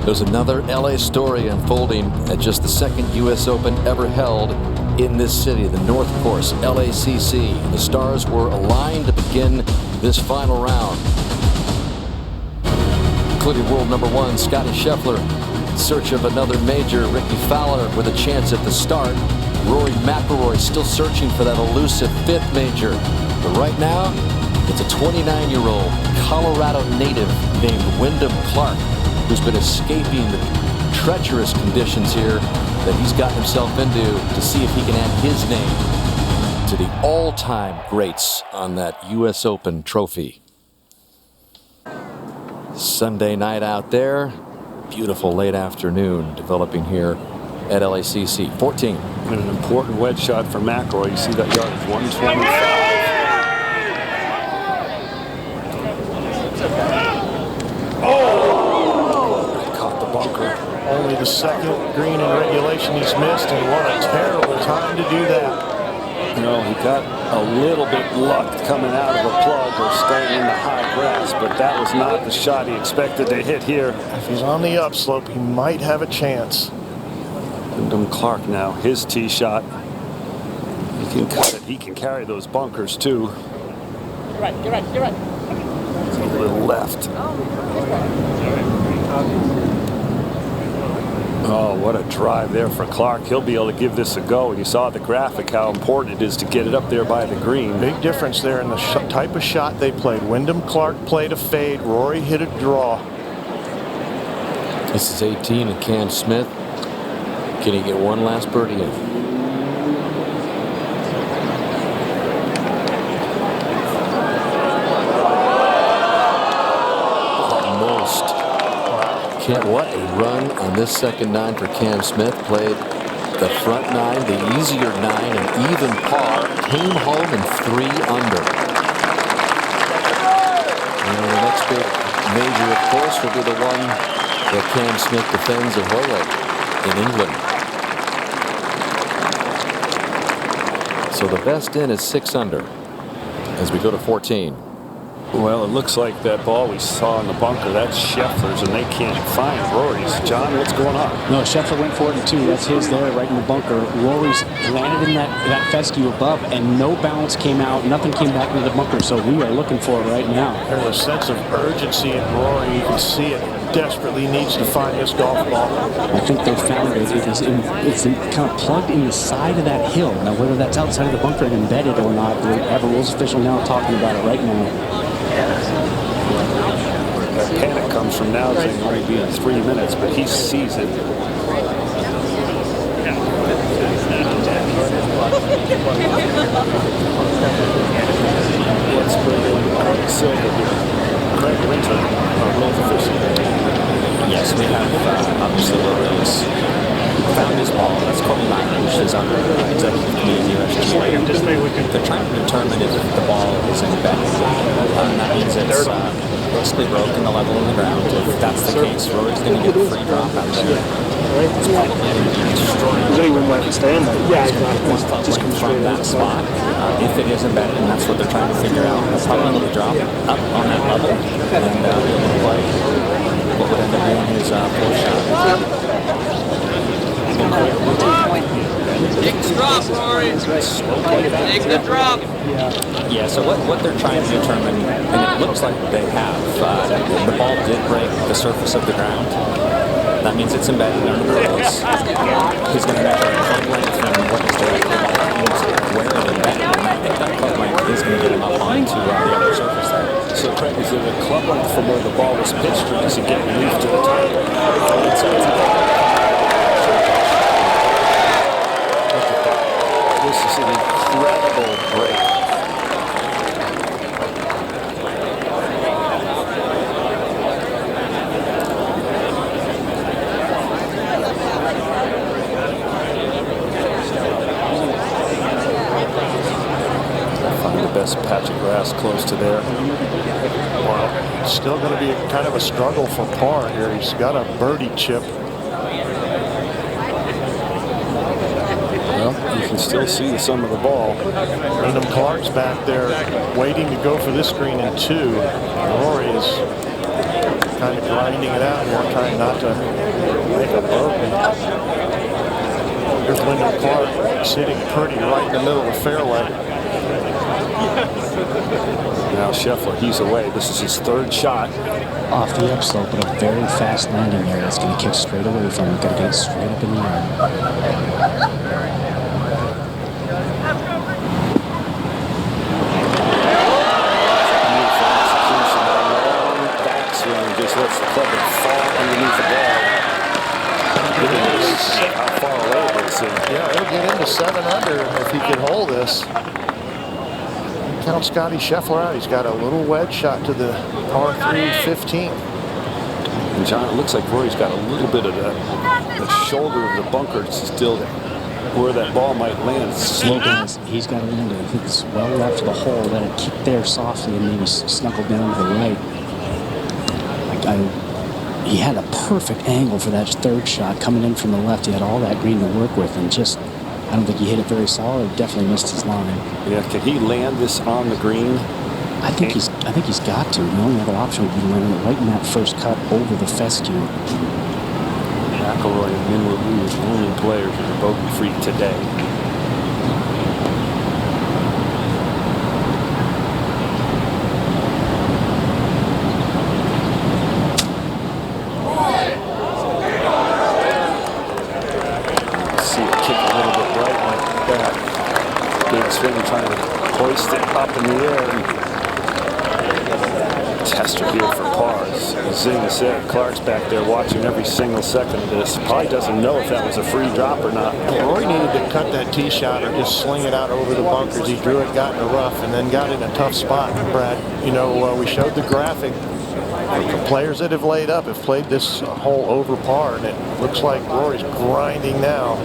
There's another LA story unfolding at just the second U.S. Open ever held in this city, the North Course, LACC. The stars were aligned to begin this final round, including world number one Scottie Scheffler in search of another major, Ricky Fowler with a chance at the start, Rory McIlroy still searching for that elusive fifth major. But right now, it's a 29-year-old Colorado native named Wyndham Clark, who's been escaping the treacherous conditions here that he's gotten himself into to see if he can add his name to the all-time greats on that U.S. Open trophy. Sunday night out there, beautiful late afternoon developing here at LACC. 14. And an important wedge shot for McIlroy. You see that yardage, 125. Only the second green in regulation he's missed, and what a terrible time to do that. You know, he got a little bit luck coming out of a plug or staying in the high grass, but that was not the shot he expected to hit here. If he's on the upslope, he might have a chance. Wyndham Clark now, his tee shot. He can cut it. He can carry those bunkers too. You're right, you're right, you're right. A little left. Oh, what a drive there for Clark. He'll be able to give this a go. And you saw the graphic how important it is to get it up there by the green. Big difference there in the type of shot they played. Wyndham Clark played a fade. Rory hit a draw. This is 18 and Cam Smith. Can he get one last birdie in? Almost. What a run on this second nine for Cam Smith. Played the front nine, the easier nine, an even par. Came home in 3 under. And the next big major, of course, will be the one that Cam Smith defends at Hoyle in England. So the best in is 6 under as we go to 14. Well, it looks like that ball we saw in the bunker, that's Scheffler's, and they can't find Rory's. John, what's going on? No, Scheffler went for it in 2. That's his there, right in the bunker. Rory's landed in that fescue above, and no bounce came out. Nothing came back into the bunker, so we are looking for it right now. There's a sense of urgency in Rory. You can see it. Desperately needs to find this golf ball. I think they found it. It's kind of plugged in the side of that hill. Now, whether that's outside of the bunker and embedded or not, we have a rules official now talking about it right now. That panic comes from now saying only be in 3 minutes, but he sees it. Let's bring in Silver here. Craig Winter, our rules official. Yes, we have obviously Rory's found his ball. That's called Matt, which is on the executive committee of USGA. They're trying to determine if the ball is embedded. That means it's basically broken the level of the ground. If that's the case, Rory's going to get a free drop out there. It's probably going to be destroyed. Does anyone want to stand there? Yeah, exactly. Just from that spot. If it is embedded, and that's what they're trying to figure out, it's probably going to drop up on that level and be able to play what would end up being his pull shot. Take the drop, Rory. Take the drop. Yeah, so what they're trying to determine, and it looks like they have, the ball did break the surface of the ground. That means it's embedded under the rails. He's going to measure a club length from what is directly behind where it embedded. And I think that club length is going to get him up onto the other surface there. So, Craig, is it a club length from where the ball was pitched, or does he get relief to the top? This is an incredible break. Find the best patch of grass close to there. Well, it's still going to be kind of a struggle for par here. He's got a birdie chip. Well, you can still see some of the ball. Wyndham Clark's back there waiting to go for this green in 2. Rory is kind of grinding it out more, trying not to make a bogey. Here's Wyndham Clark sitting pretty right in the middle of the fairway. Now Scheffler, he's away. This is his third shot. Off the upslope, but a very fast landing there. It's going to kick straight away from him. Got to get it straight up in the air. Just lets the club fall underneath the ball. How far away it is. Yeah, he'll get into 7 under if he could hold this. Count Scotty Scheffler out. He's got a little wedge shot to the par 3 15. And John, it looks like Rory's got a little bit of the shoulder of the bunker still where that ball might land. He's got to land it. I think it's well left of the hole. Let it kick there softly and maybe snuggle down to the right. He had a perfect angle for that third shot coming in from the left. He had all that green to work with, and just, I don't think he hit it very solid. Definitely missed his line. Yeah, can he land this on the green? I think he's got to. The only other option would be to land it right in that first cut over the fescue. McIlroy and Minwoo, the only players who are bogey-free today. Trying to hoist it up in the air. Tester here for pars. Zing said Clark's back there watching every single second of this. Probably doesn't know if that was a free drop or not. Rory needed to cut that tee shot or just sling it out over the bunkers. He drew it, got in the rough, and then got in a tough spot. Brad, you know, we showed the graphic. The players that have laid up have played this hole over par, and it looks like Rory's grinding now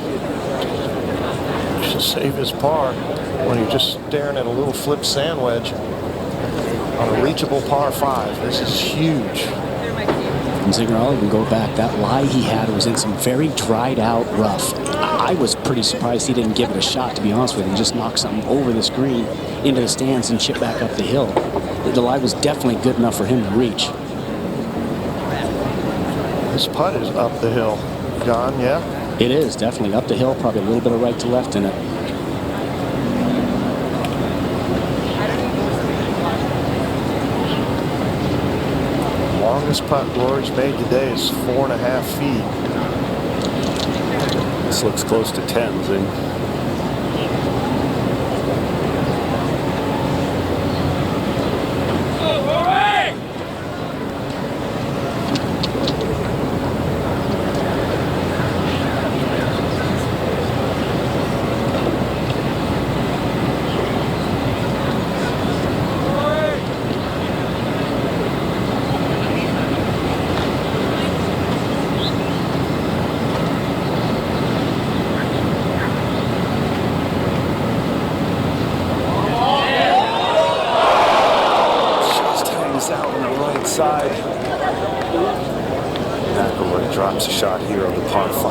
to save his par, when he's just staring at a little flip sand wedge on a reachable par 5. This is huge. And Zinger, I'll even go back. That lie he had was in some very dried out rough. I was pretty surprised he didn't give it a shot, to be honest with you. Just knock something over the screen into the stands and chip back up the hill. The lie was definitely good enough for him to reach. This putt is up the hill, John, yeah? It is definitely up the hill, probably a little bit of right to left in it. Longest putt Rory's made today is 4.5 feet. This looks close to 10, Zing. Side. McIlroy drops a shot here on the par 5.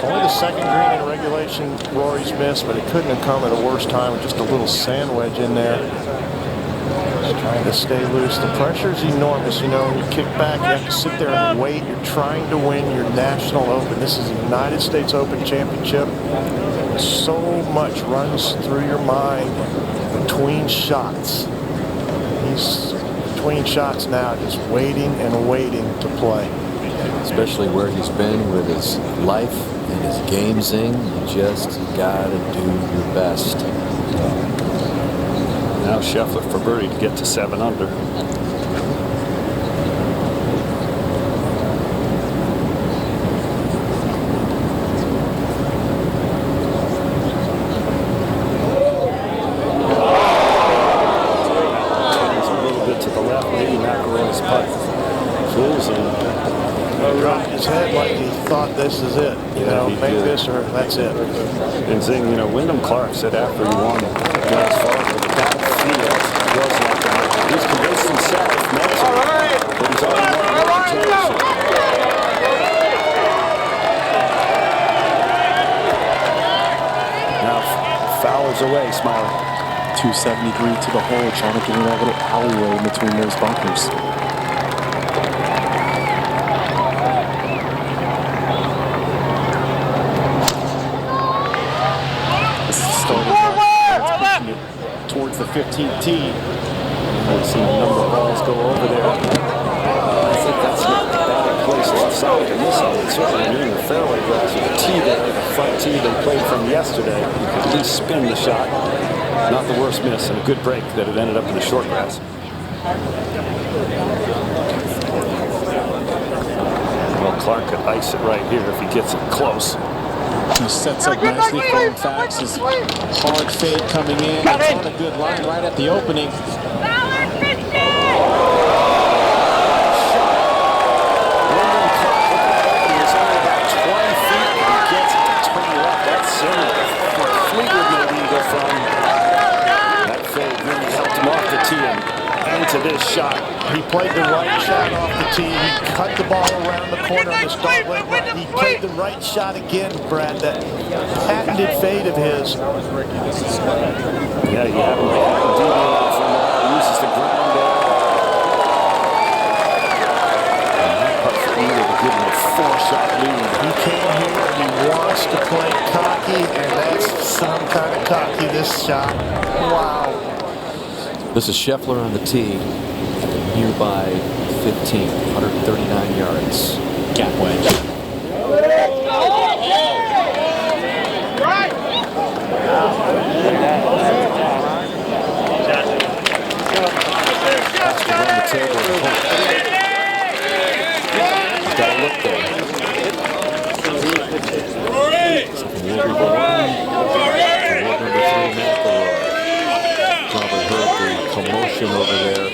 Only the second green in regulation Rory's missed, but it couldn't have come at a worse time with just a little sand wedge in there. Trying to stay loose. The pressure is enormous. You know, when you kick back, you have to sit there and wait. You're trying to win your National Open. This is the United States Open Championship. So much runs through your mind between shots. He's between shots now, just waiting and waiting to play. Especially where he's been with his life and his game, Zing. You just got to do your best. Now Scheffler for birdie to get to 7 under. Turns a little bit to the left. Maybe McIlroy's putt fools him. He dropped his head like he thought this is it. You know, make this or that's it. And Zing, you know, Wyndham Clark said after he won last fall, that field was like that. He's convinced himself, mentally, that he's already won a championship. yards away, Smiley. 273 to the hole, trying to get in that little alleyway in between those bunkers. This is the start of pushing it towards the 15th tee. We've seen a number of balls go over there. I think that's not a bad place to decide to miss it. It's certainly in the fairway grass with the tee there, the front tee they played from yesterday. You could at least spin the shot. Not the worst miss, and a good break that it ended up in the short grass. Well, Clark could ice it right here if he gets it close. He sets up nicely for him. Facts. His hard fade coming in. It's on a good line right at the opening. Fleetwood maybe go from that fade really helped him off the tee and into this shot. He played the right shot off the tee. He cut the ball around the corner on the start leg. He played the right shot again, Brad. That patented fade of his. Yeah, you have him deviated from that. He uses the ground there. And that putt for Eagle to give him a 4-shot lead. He came here and he wants to play cocky, and that's some kind of cocky, this shot. Wow. This is Scheffler on the tee at the nearby 15, 139 yards. Gap wedge. Around the table. Got to look there. Probably heard the commotion over there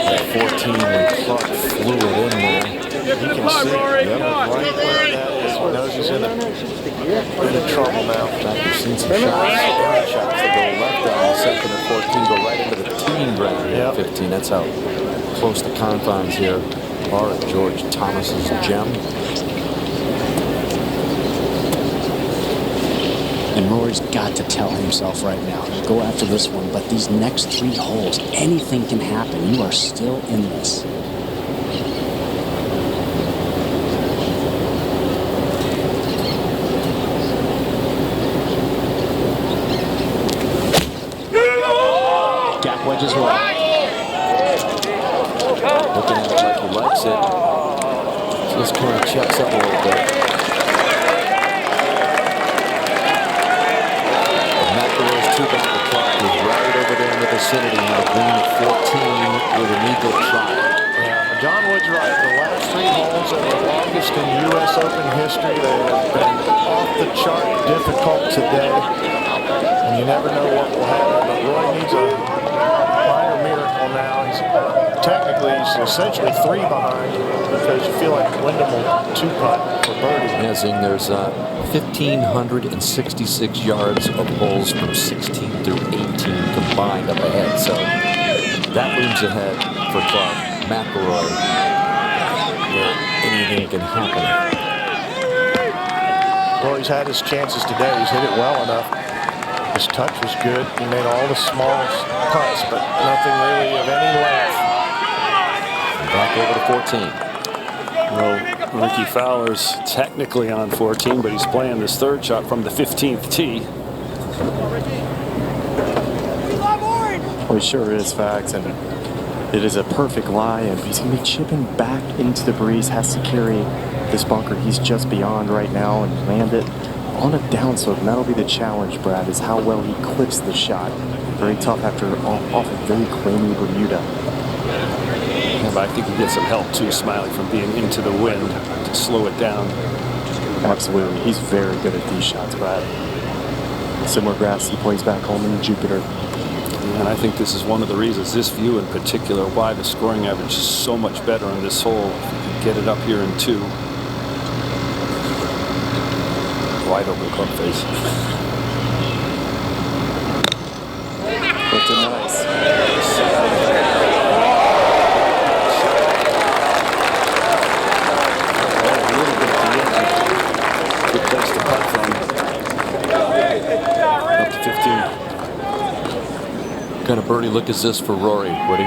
at 14 when Clark flew it in there. You can see right where that is. He knows he's in a bit of trouble now. We've seen some shots that go left on the second and 14, go right into the team right here at 15. That's how close the confines here are at George Thomas's gem. And Rory's got to tell himself right now, go after this one, but these next 3 holes, anything can happen. You are still in this. Gap wedge as well. Looking at it like he likes it. Just kind of checks up a little bit. Two back to Clark was right over there in the vicinity on the green at 14 with an eagle try. Yeah, John Wood's right. The last 3 holes are the longest in U.S. Open history. They have been off the chart difficult today, and you never know what will happen. But Roy needs a minor miracle now. He's essentially 3 behind because you feel like Wyndham will 2-putt for birdie. Yeah, Zing, there's 1,566 yards of holes from 16 through 18 combined up ahead. So that looms ahead for Clark. McIlroy, where anything can happen. Roy's had his chances today. He's hit it well enough. His touch was good. He made all the smallest putts, but nothing really of any length. Back over to 14. Well, Ricky Fowler's technically on 14, but he's playing this 3rd shot from the 15th tee. Well, he sure is, Facts, and it is a perfect lie, and he's going to be chipping back into the breeze, has to carry this bunker he's just beyond right now and land it on a downslope, and that'll be the challenge, Brad, is how well he clips the shot. Very tough after off a very clammy Bermuda. Yeah, but I think he gets some help too, Smiley, from being into the wind to slow it down. Absolutely, he's very good at these shots, Brad. Similar grass he plays back home in Jupiter. And I think this is one of the reasons, this view in particular, why the scoring average is so much better on this hole. If you can get it up here in 2. Wide open club face. It's a nice. Good place to putt from. Up to 15. of birdie look is this for Rory, Woody?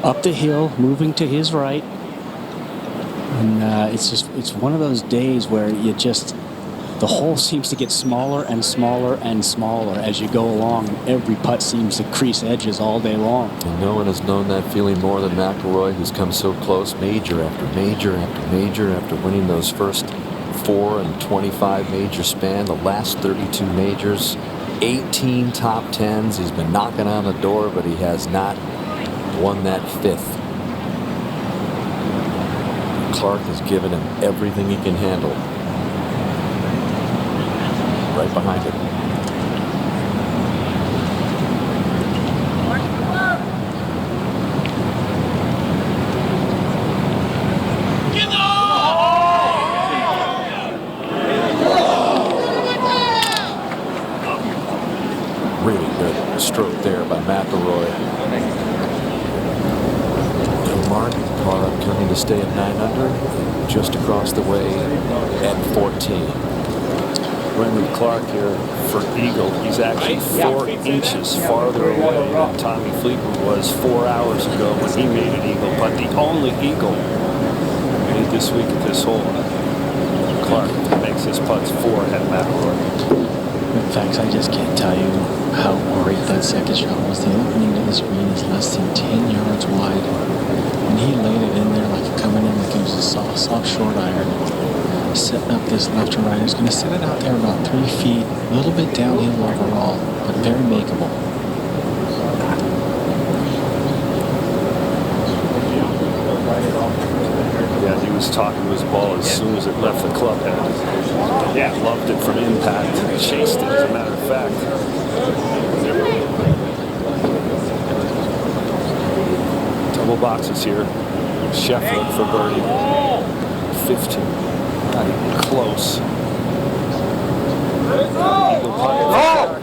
Up the hill, moving to his right. And it's one of those days where the hole seems to get smaller and smaller and smaller as you go along. And every putt seems to crease edges all day long. And no one has known that feeling more than McIlroy, who's come so close, major after major after major, after winning those first 4 and 25 major span, the last 32 majors, 18 top 10s. He's been knocking on the door, but he has not won that 5th. Clark has given him everything he can handle. Right behind him. Really good stroke there by McIlroy. Mark coming to stay at 9 under, just across the way at 14. Brendan Clark here for eagle. He's actually 4 inches farther away than Tommy Fleetwood was 4 hours ago when he made an eagle, but the only eagle made this week at this hole. Clark makes his putts 4 ahead of McIlroy. In fact, I just can't tell you how great that second shot was. The opening to this green is less than 10 yards wide. And he laid it in there like coming in like it was a soft short iron. Setting up this left to right. He's going to set it out there about 3 feet, a little bit downhill overall, but very makeable. Yeah, he was talking to his ball as soon as it left the club head. Yeah, loved it from impact. Chased it, as a matter of fact. Double boxes here. Scheffler for birdie. 15. Not even close. Eagle putt for Clark.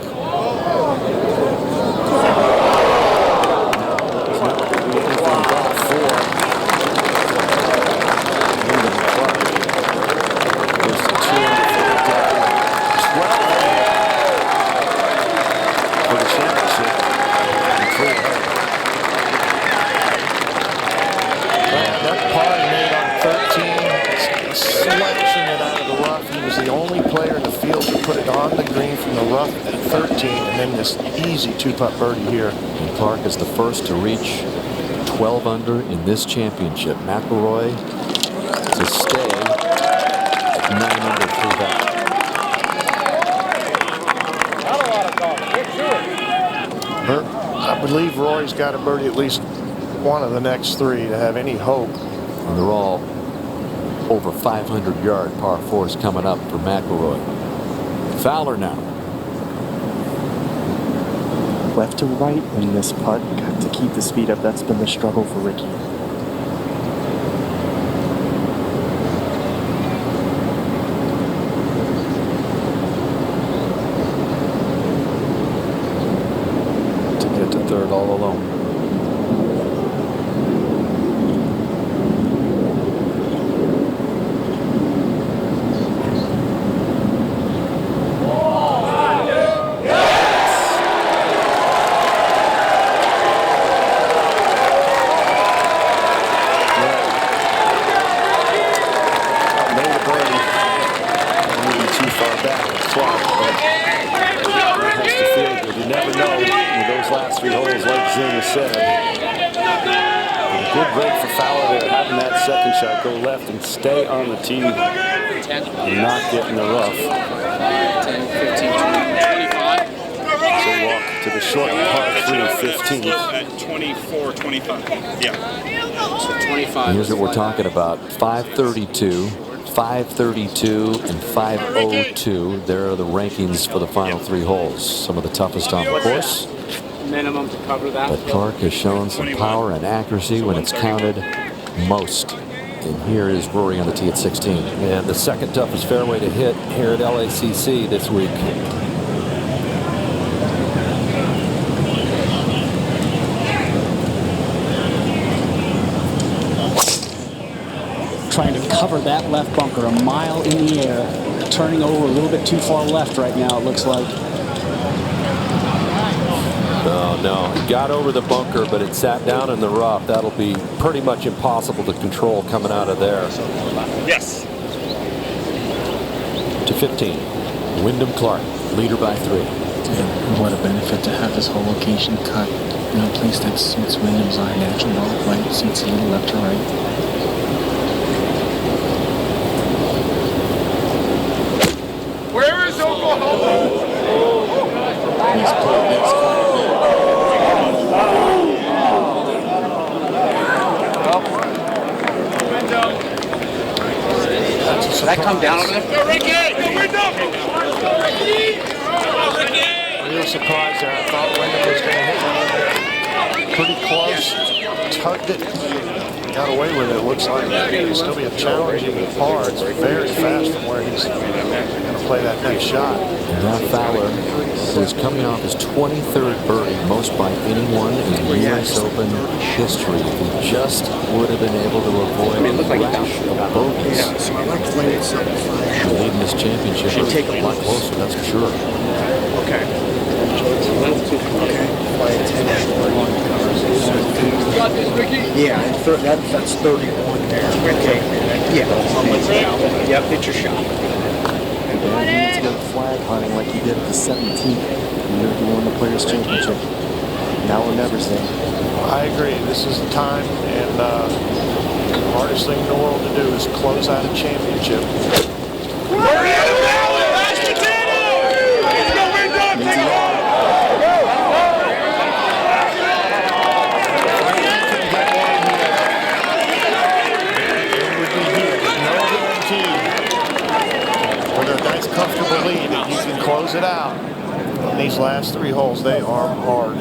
This easy 2-putt birdie here. And Clark is the first to reach 12 under in this championship. McIlroy to stay at 9 under 3 back. I believe Rory's got to birdie at least one of the next 3 to have any hope. And they're all over 500-yard par 4s coming up for McIlroy. Fowler now. Left to right in this putt. Got to keep the speed up. That's been the struggle for Ricky. To get to 3rd all alone. Stay on the tee. 10. Not get in the rough. 10, 15, 20, 25. So walk to the short par 3 of 15. At 24, 25. Yeah. So 25. Here's what we're talking about. 532, 532, and 502. There are the rankings for the final 3 holes. Some of the toughest on the course. Minimum to cover that. But Clark has shown some power and accuracy when it's counted most. And here is Rory on the tee at 16. And the second toughest fairway to hit here at LACC this week. Trying to cover that left bunker, a mile in the air. Turning over a little bit too far left right now, it looks like. No. He got over the bunker, but it sat down in the rough. That'll be pretty much impossible to control coming out of there. Yes. To 15. Wyndham Clark, leader by 3. And what a benefit to have this whole location cut in a place that suits Wyndham's eye. Natural rock right, suits a little left to right. Where is Oklahoma? He's played this Did that come down over there? Go, Ricky! Go, Wyndham! Real surprise there. I thought Wyndham was going to hit it. Pretty close. Tugged it. Got away with it. Looks like it'll still be a challenging par. It's very fast from where he's going to play that next shot. Now Fowler is coming off his 23rd birdie, most by anyone in U.S. Open history. If he just would have been able to avoid a rash of bogeys, leading this championship is a lot closer, that's for sure. Okay. Yeah, that's 31 there. Okay. Yeah. Yep, hit your shot. And he needs to go flag hunting like he did at the 17th year he won the Players' Championship. Now or never, say. I agree. This is the time, and the hardest thing in the world to do is close out a championship. Comfortable lead, and you can close it out. On these last 3 holes, they are hard.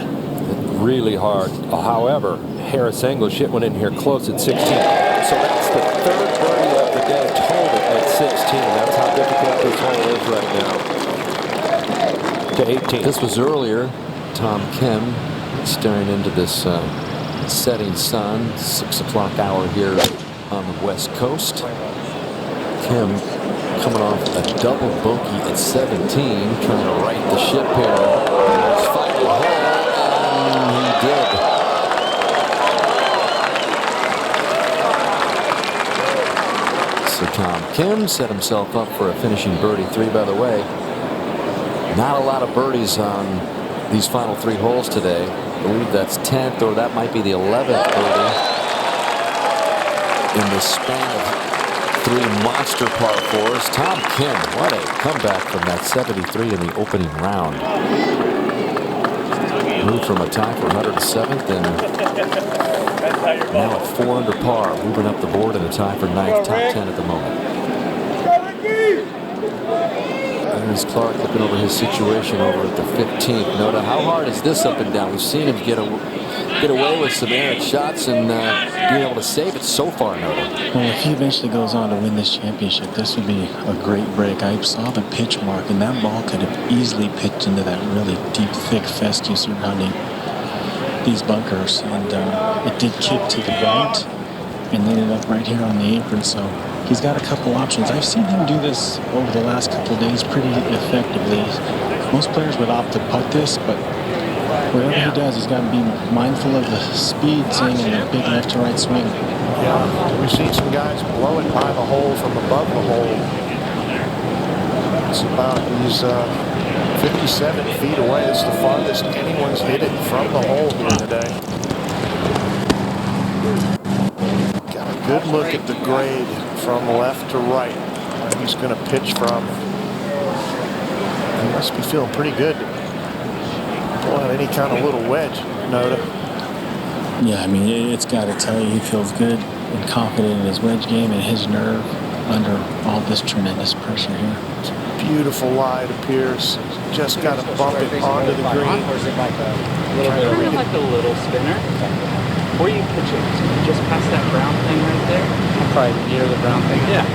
Really hard. However, Harris English hit one in here close at 16. So that's the 3rd birdie of the day, total at 16. That's how difficult this hole is right now. To 18. This was earlier. Tom Kim staring into this setting sun. 6 o'clock hour here on the West Coast. Kim coming off a double bogey at 17, trying to right the ship here. He's fighting hard, and he did. So Tom Kim set himself up for a finishing birdie 3, by the way. Not a lot of birdies on these final 3 holes today. I believe that's 10th, or that might be the 11th birdie in the span of 3 monster par 4s. Tom Kim, what a comeback from that 73 in the opening round. Moved from a tie for 107th and now at 4 under par, moving up the board in a tie for 9th, top 10 at the moment. There's Clark looking over his situation over at the 15th. Noda, how hard is this up and down? We've seen him get away with some errant shots and being able to save it so far, Noda. Well, if he eventually goes on to win this championship, this would be a great break. I saw the pitch mark, and that ball could have easily pitched into that really deep, thick fescue surrounding these bunkers. And it did kick to the right and ended up right here on the apron. So he's got a couple options. I've seen him do this over the last couple of days pretty effectively. Most players would opt to putt this, but whatever he does, he's got to be mindful of the speed thing and the big left to right swing. Yeah, we've seen some guys blow it by the hole from above the hole. It's about, he's 57 feet away. It's the farthest anyone's hit it from the hole here today. Got a good look at the grade from left to right, where he's going to pitch from. He must be feeling pretty good. Don't have any kind of little wedge, Noda. Yeah, I mean, it's got to tell you he feels good and confident in his wedge game and his nerve under all this tremendous pressure here. It's a beautiful lie, it appears. Just got to bump it onto the green. Like a little spinner. Where you pitch it, just past that brown thing right there. Probably near the brown thing. Yeah.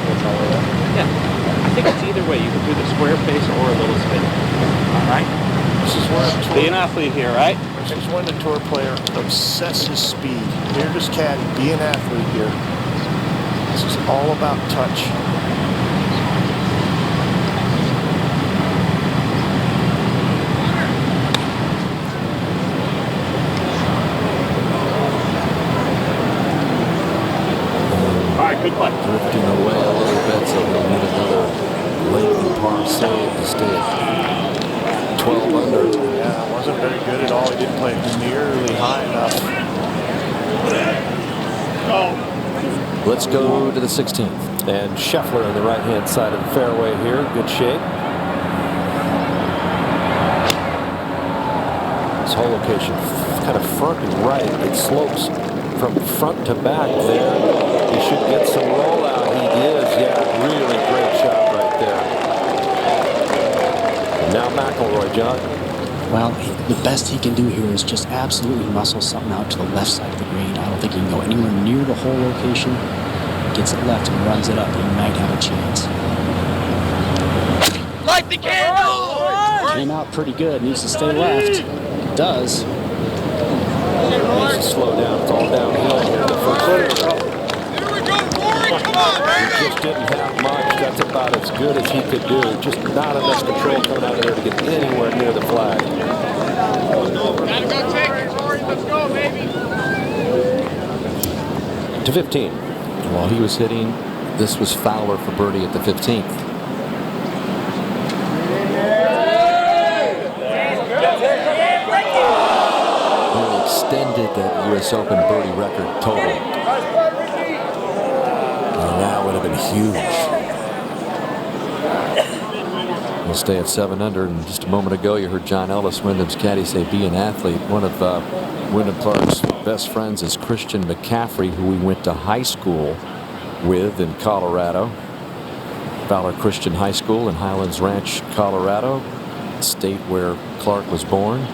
Yeah. I think it's either way. You can do the square face or a little spinner. All right. This is where Be an athlete here, right? This is when the tour player obsesses speed. Here does Caddy be an athlete here. This is all about touch. stay at 12 under. Yeah, it wasn't very good at all. He didn't play nearly high enough. Let's go to the 16th. And Scheffler on the right-hand side of the fairway here. Good shape. This whole location kind of front and right. It slopes from front to back there. He should get some rollout. He is. Yeah, really great shot right there. And now McIlroy, John. Well, the best he can do here is just absolutely muscle something out to the left side of the green. I don't think he can go anywhere near the hole location. Gets it left and runs it up. He might have a chance. Light the candle! Came out pretty good. Needs to stay left. Does. Needs to slow down. It's all downhill here in the first. Here we go, Rory! Come on, He baby! just didn't have much. That's about as good as he could do. Just not enough control coming out of there to get anywhere near the flag. Gotta go take it, Rory. Let's go, baby! To 15. While he was hitting, this was Fowler for birdie at the 15th. Really extended that U.S. Open birdie record total. And that would have been huge. We'll stay at 7 under. And just a moment ago, you heard John Ellis, Wyndham's caddy, say, be an athlete. One of Wyndham Clark's best friends is Christian McCaffrey, who we went to high school with in Colorado. Fowler Christian High School in Highlands Ranch, Colorado, state where Clark was born.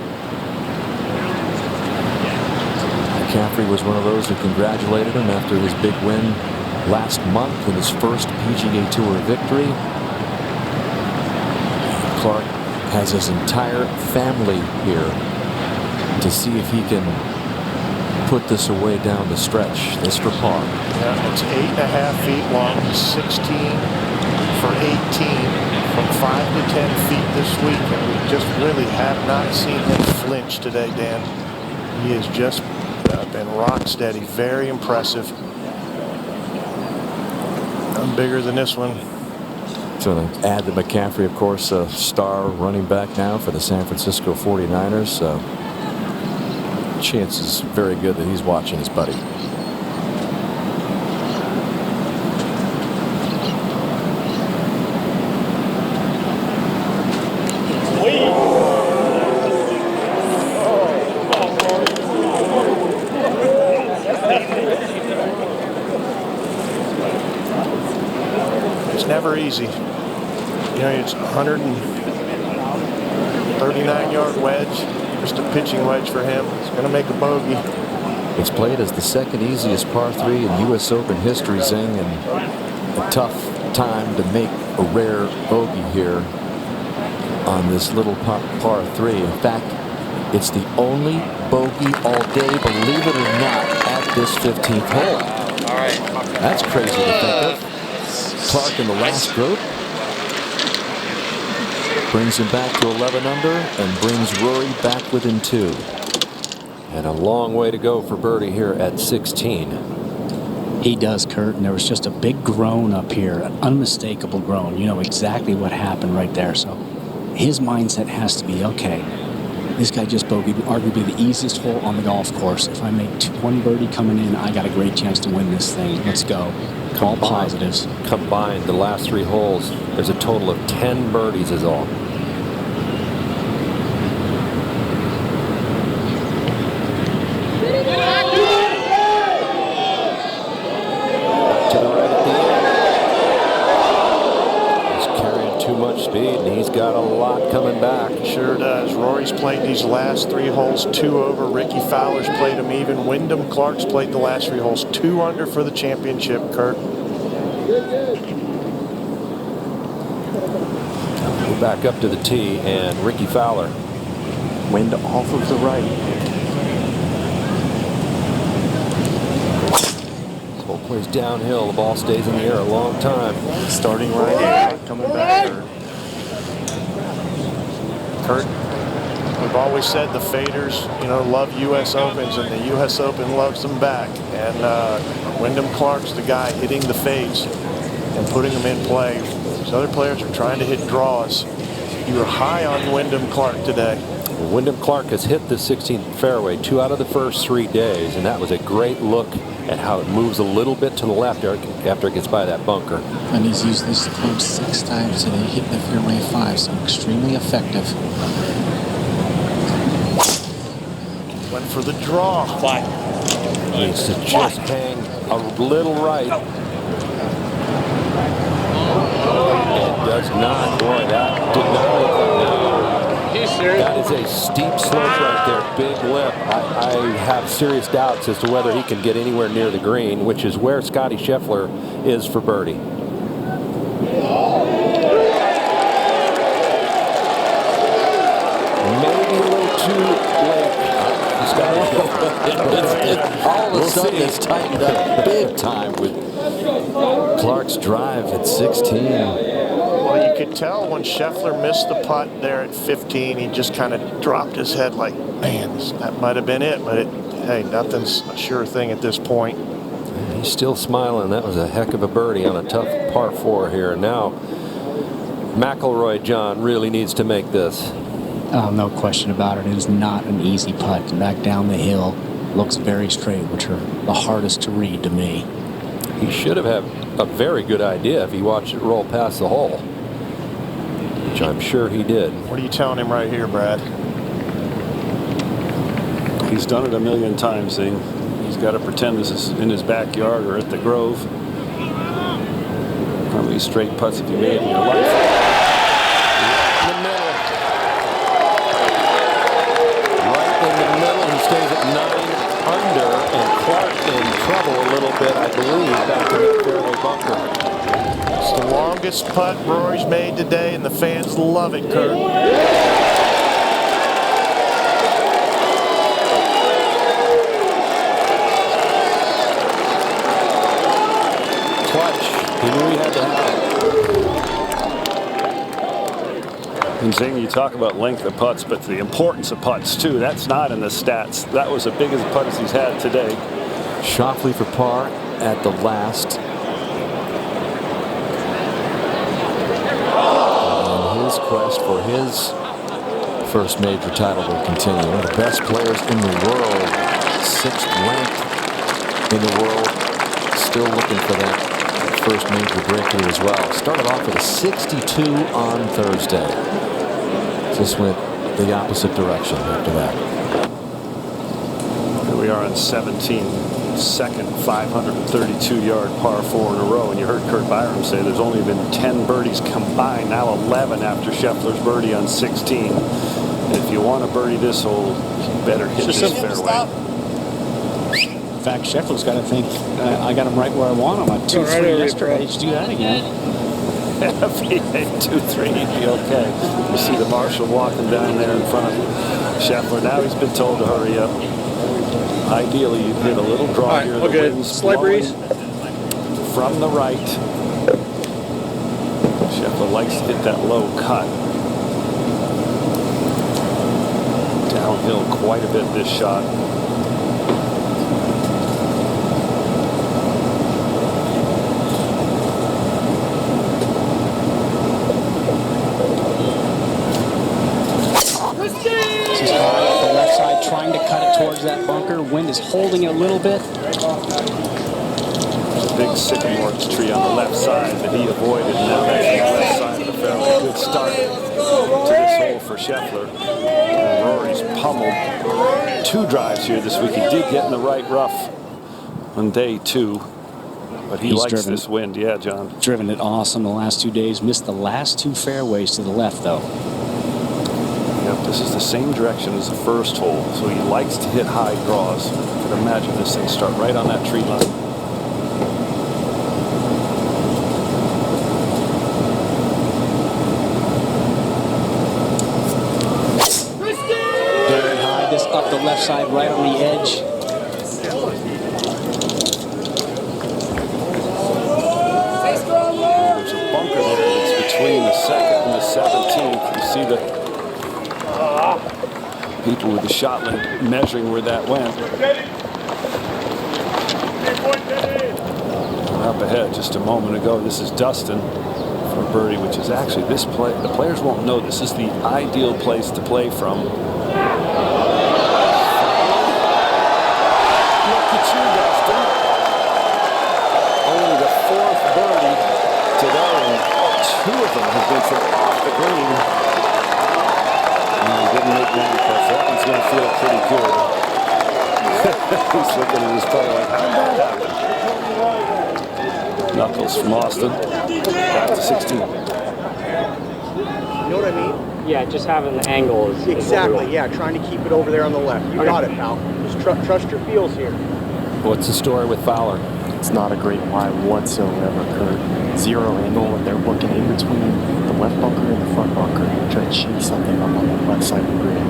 McCaffrey was one of those who congratulated him after his big win last month in his first PGA Tour victory. Clark has his entire family here to see if he can put this away down the stretch. This for par. Yeah, it's 8.5 feet long. 16 for 18 from 5 to 10 feet this week. And we just really have not seen him flinch today, Dan. He has just been rock steady. Very impressive. I'm bigger than this one. So to add that McCaffrey, of course, a star running back now for the San Francisco 49ers. Chances very good that he's watching his buddy. It's never easy. You know, it's 139-yard wedge. Just a pitching wedge for him. He's going to make a bogey. It's played as the second easiest par 3 in U.S. Open history, Zing, and a tough time to make a rare bogey here on this little par 3. In fact, it's the only bogey all day, believe it or not, at this 15th hole. All right. That's crazy to think of. Clark in the last group brings him back to 11 under and brings Rory back within 2. And a long way to go for birdie here at 16. He does, Kurt, and there was just a big groan up here, an unmistakable groan. You know exactly what happened right there. So his mindset has to be, okay, this guy just bogeyed arguably the easiest hole on the golf course. If I make one birdie coming in, I got a great chance to win this thing. Let's go. All positives. Combined, the last 3 holes, there's a total of 10 birdies is all. To the right at the end. He's carrying too much speed, and he's got a lot coming back. Sure does. Rory's played these last 3 holes 2 over. Ricky Fowler's played them even. Wyndham Clark's played the last 3 holes 2 under for the championship, Kurt. We're back up to the tee, and Ricky Fowler. Wind off of the right. This whole plays downhill. The ball stays in the air a long time. Starting right, coming back. Kurt, we've always said the faders, you know, love U.S. Opens, and the U.S. Open loves them back. And Wyndham Clark's the guy hitting the fades and putting them in play. These other players are trying to hit draws. You were high on Wyndham Clark today. Wyndham Clark has hit the 16th fairway 2 out of the first 3 days, and that was a great look at how it moves a little bit to the left after it gets by that bunker. And he's used this club 6 times today, hitting the fairway 5, so extremely effective. Went for the draw. Needs to just hang a little right. It does not. Boy, that did not look like that. That is a steep slope right there, big lip. I have serious doubts as to whether he can get anywhere near the green, which is where Scotty Scheffler is for birdie. Maybe a little too late. All of a sudden it's tightened up big time with Clark's drive at 16. Well, you could tell when Scheffler missed the putt there at 15, he just kind of dropped his head like, man, that might have been it. But hey, nothing's a sure thing at this point. He's still smiling. That was a heck of a birdie on a tough par 4 here. Now, McIlroy, John, really needs to make this. Oh, no question about it. It is not an easy putt. Back down the hill, looks very straight, which are the hardest to read to me. He should have had a very good idea if he watched it roll past the hole, which I'm sure he did. What are you telling him right here, Brad? He's done it a million times. He's got to pretend this is in his backyard or at the Grove. How many straight putts have you made in your life? Trouble a little bit, I believe, back to the fairway bunker. It's the longest putt Rory's made today, and the fans love it, Kurt. Clutch. He knew he had to have it. And Zing, you talk about length of putts, but the importance of putts, too. That's not in the stats. That was as big as a putt as he's had today. Schauffele for par at the last. And his quest for his first major title will continue. One of the best players in the world, 6th ranked in the world, still looking for that first major breakthrough as well. Started off with a 62 on Thursday. Just went the opposite direction after that. Here we are on 17. Second 532-yard par 4 in a row, and you heard Kurt Byram say there's only been 10 birdies combined, now 11 after Scheffler's birdie on 16. And if you want to birdie this hole, you better hit this fairway. In fact, Scheffler's got to think I got him right where I want him. On 2-3 yesterday. Just do that again. If he hit 2-3, he'd be okay. You see the marshal walking down there in front of Scheffler. Now he's been told to hurry up. Ideally, you'd hit a little draw here. The wind's slight breeze from the right. Scheffler likes to hit that low cut. Downhill quite a bit this shot. Trying to cut it towards that bunker. Wind is holding it a little bit. There's a big sycamore tree on the left side that he avoided. Now that's on the left side of the fairway. Good start to this hole for Scheffler. And Rory's pummeled 2 drives here this week. He did get in the right rough on day 2. But he likes this wind. Yeah, John. Driven it awesome the last 2 days. Missed the last 2 fairways to the left, though. Yep, this is the same direction as the first hole, so he likes to hit high draws. You can imagine this thing start right on that tree line. Very high, this up the left side, right on the edge. There's a bunker there that's between the 2nd and the 17th. You see the people with the shot link measuring where that went. Up ahead just a moment ago, this is Dustin for birdie, which is actually this play. The players won't know this is the ideal place to play from. Look at you, Dustin. Only the 4th birdie today, and 2 of them have been from off the green. And he didn't make many putts. That one's going to feel pretty good. He's looking at his putt like, how did that happen? Knuckles from Austin, back to 16. You know what I mean? Yeah, just having the angle is Exactly, yeah, trying to keep it over there on the left. You got it, pal. Just trust your feels here. What's the story with Fowler? It's not a great lie whatsoever, Kurt. 0 angle, and they're looking in between the left bunker and the front bunker, trying to chase something up on the left side of the green.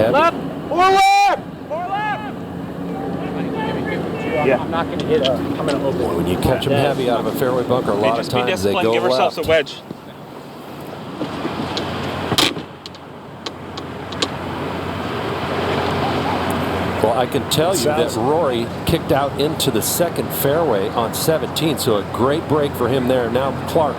Heavy. left, or left, or left. Yeah. I'm not going to hit a. I'm going to open. When you catch them heavy out of a fairway bunker, a lot of times they go Give ourselves left. a wedge. Well, I can tell you that Rory kicked out into the 2nd fairway on 17, so a great break for him there. Now Clark.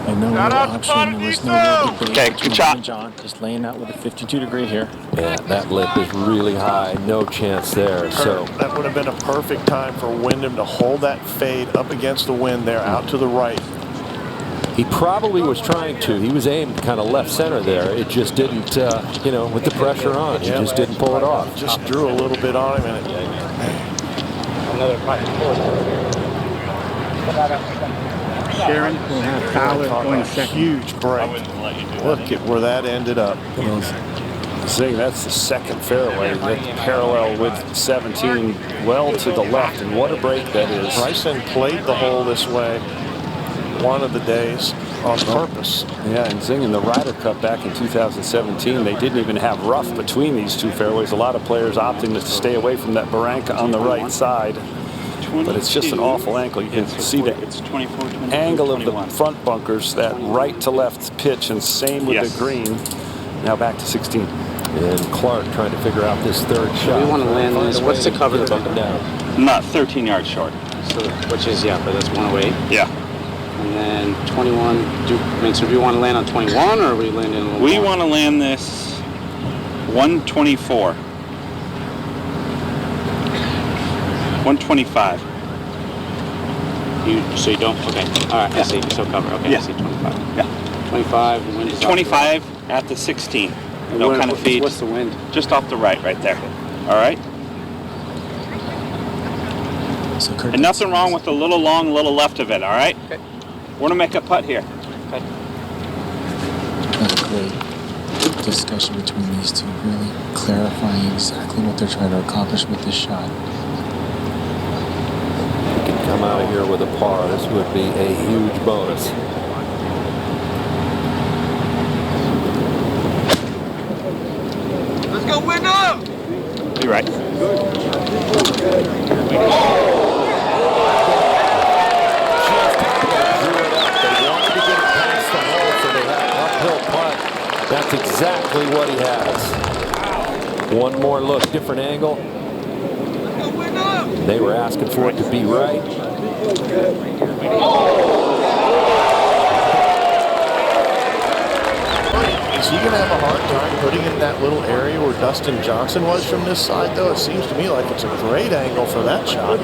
And no Shout real out to option. There was no Bonadito. real debate Okay, between good shot. him and John. Just laying out with a 52-degree here. Yeah, that lip is really high. No chance there. So that would have been a perfect time for Wyndham to hold that fade up against the wind there, out to the right. he probably was trying to. He was aimed kind of left center there. It just didn't, you know, with the pressure on, he just didn't pull it off. Just drew a little bit on him, and Another fight. Sharon will have Fowler going second. huge break. Look at where that ended up. Saying that's the 2nd fairway, that parallel with 17, well to the left, and what a break that is. Bryson played the hole this way one of the days on purpose. Yeah, and Zing in the Ryder Cup back in 2017, they didn't even have rough between these 2 fairways. A lot of players opting to stay away from that barranca on the right side. But it's just an awful angle. You can see the angle of the front bunkers, that right to left pitch, and same with the green. Now back to 16. And Clark trying to figure out this 3rd shot. We want to land this. What's the cover of the bunker? Down. I'm not 13 yards short. So, which is, yeah, but that's 108. Yeah. And then 21. So do we want to land on 21, or are we landing a little We more? want to land this 124. 125. So you don't? Okay. All right. I see. So cover. Okay. Yeah. I see 25. Yeah. 25. The wind is off the 25 at the 16. right. No kind of feed. What's the wind? Just off the right there. All right? So Kurt, And nothing wrong with a little long, little left of it, all right? Okay. We're going to make a putt here. That's a great discussion between these two, really clarifying exactly what they're trying to accomplish with this shot. Can come out of here with a par. This would be a huge bonus. Let's go, Wyndham! Be right. That's exactly what he has. One more look, different angle. They were asking for it to be right. Is he going to have a hard time putting it in that little area where Dustin Johnson was from this side, though? It seems to me like it's a great angle for that shot.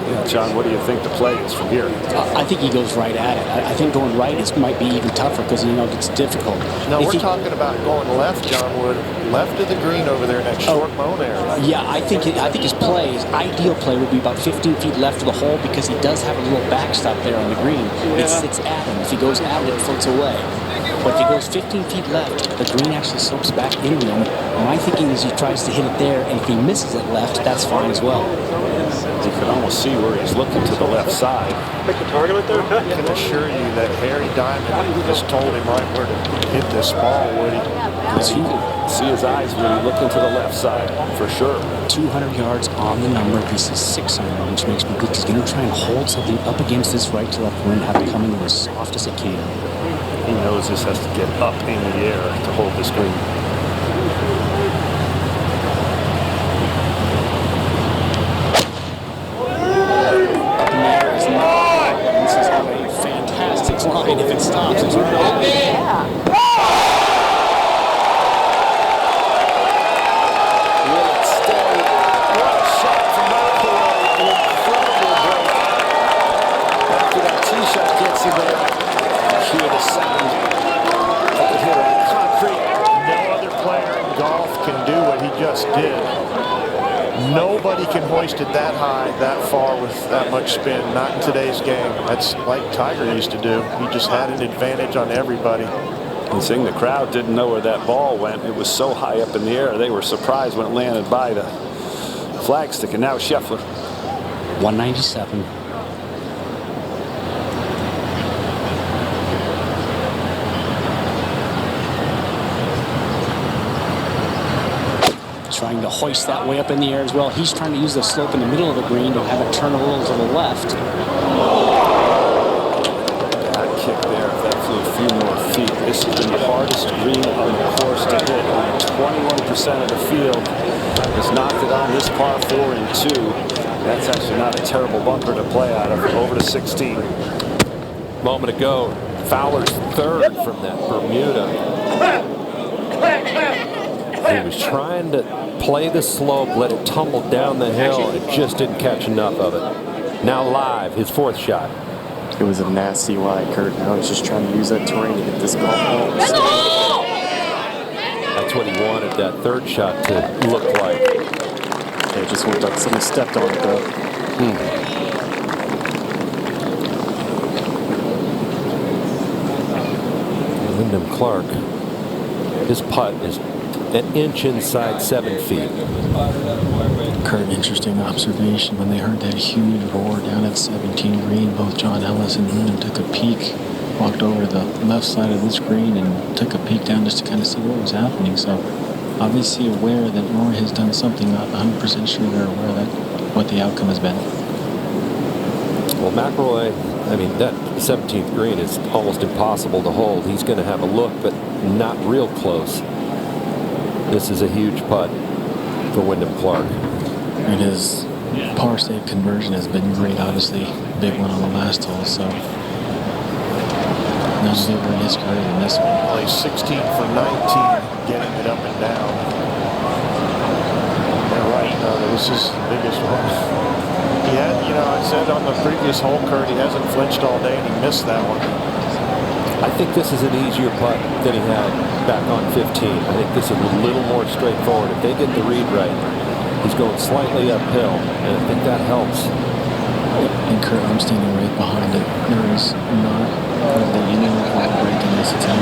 Yeah, John, what do you think the play is from here? I think he goes right at it. I think going right might be even tougher because, you know, it's difficult. No, we're talking about going left, John Wood. Left of the green over there in that short moan area. Yeah, I think his play, his ideal play would be about 15 feet left of the hole because he does have a little backstop there on the green. It sits at him. If he goes at it, it floats away. But if he goes 15 feet left, the green actually slopes back into him. My thinking is he tries to hit it there, and if he misses it left, that's fine as well. You can almost see where he's looking to the left side. Pick the target right there. I can assure you that Harry Diamond just told him right where to hit this ball, Woody. You can see his eyes when he's looking to the left side, for sure. 200 yards on the number. This is 600, which makes me think he's going to try and hold something up against this right to left wind, have it coming in as soft as it can. He knows this has to get up in the air to hold this green. Nobody can hoist it that high, that far with that much spin. Not in today's game. That's like Tiger used to do. He just had an advantage on everybody. And seeing the crowd didn't know where that ball went. It was so high up in the air. They were surprised when it landed by the flagstick. And now Scheffler. 197. Trying to hoist that way up in the air as well. He's trying to use the slope in the middle of the green to have it turn a little to the left. That kick there, if that flew a few more feet. This has been the hardest green on the course to hit. Only 21% of the field has knocked it on this par 4 and 2. That's actually not a terrible bunker to play out of. Over to 16. Moment ago, Fowler's third from that Bermuda. He was trying to play the slope, let it tumble down the hill. It just didn't catch enough of it. Now live, his fourth shot. It was a nasty lie, Kurt. Now he's just trying to use that terrain to hit this golf ball. That's what he wanted that third shot to look like. It just looked like someone stepped on it, though. Wyndham Clark, his putt is an inch inside 7 feet. Kurt, interesting observation. When they heard that huge roar down at 17 green, both John Ellis and Wyndham took a peek, walked over to the left side of this green and took a peek down just to kind of see what was happening. So obviously aware that Rory has done something, not 100% sure they're aware that what the outcome has been. Well, McIlroy, I mean, that 17th green is almost impossible to hold. He's going to have a look, but not real close. This is a huge putt for Wyndham Clark. And his par save conversion has been great, obviously. Big one on the last hole, so none bigger in his career than this one. Well, he's 16 for 19, getting it up and down. You're right, this is the biggest one. He had, you know, I said on the previous hole, Kurt, he hasn't flinched all day, and he missed that one. I think this is an easier putt than he had back on 15. I think this is a little more straightforward. If they get the read right, he's going slightly uphill, and I think that helps. And Kurt, I'm standing right behind it. There is not hardly any line break in this. It's a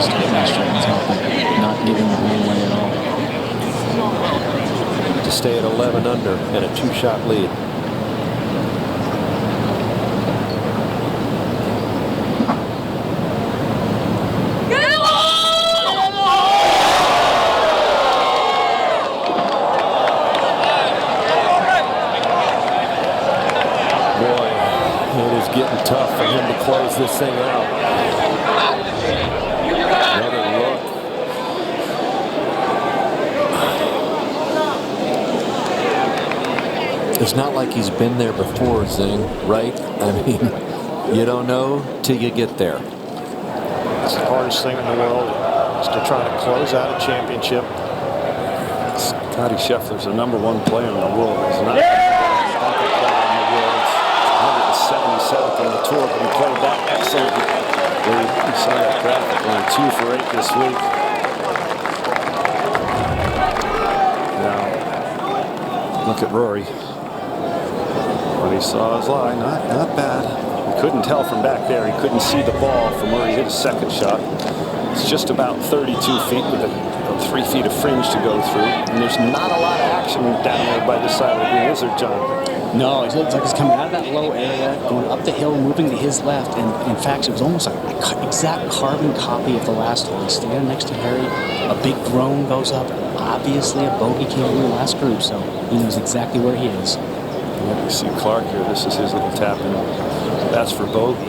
just getting straight on top of it, not giving the green away at all. To stay at 11 under and a 2-shot lead. Getting tough for him to close this thing out. Another look. It's not like he's been there before, Zing, right? I mean, you don't know till you get there. It's the hardest thing in the world is to try to close out a championship. Scotty Scheffler's the #1 player in the world. He's not 77th on the tour, but he played that excellently. You saw that graphic, only 2 for 8 this week. Now, look at Rory. When he saw his lie, not bad. He couldn't tell from back there. He couldn't see the ball from where he hit his second shot. It's just about 32 feet with 3 feet of fringe to go through. And there's not a lot of action down there by this side of the green, is there, John? No, it looks like it's coming out of that low area, going up the hill, moving to his left. And in fact, it was almost an exact carbon copy of the last hole. He's standing next to Harry. A big drone goes up. Obviously, a bogey came in the last group, so he knows exactly where he is. Yeah, you see Clark here. This is his little tap in. That's for bogey.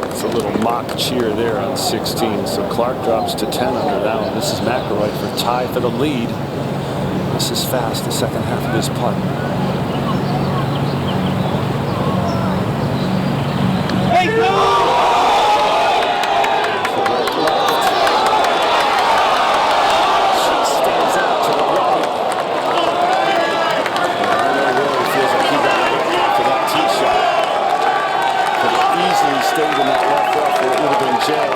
It's a little mock cheer there on 16. So Clark drops to 10 under now. And this is McIlroy for tie for the lead. This is fast, the second half of this putt. Hey, go! She stands out to the right. I know Rory feels like he got hit for that tee shot. Could have easily stayed in that left rough where it would have been jail.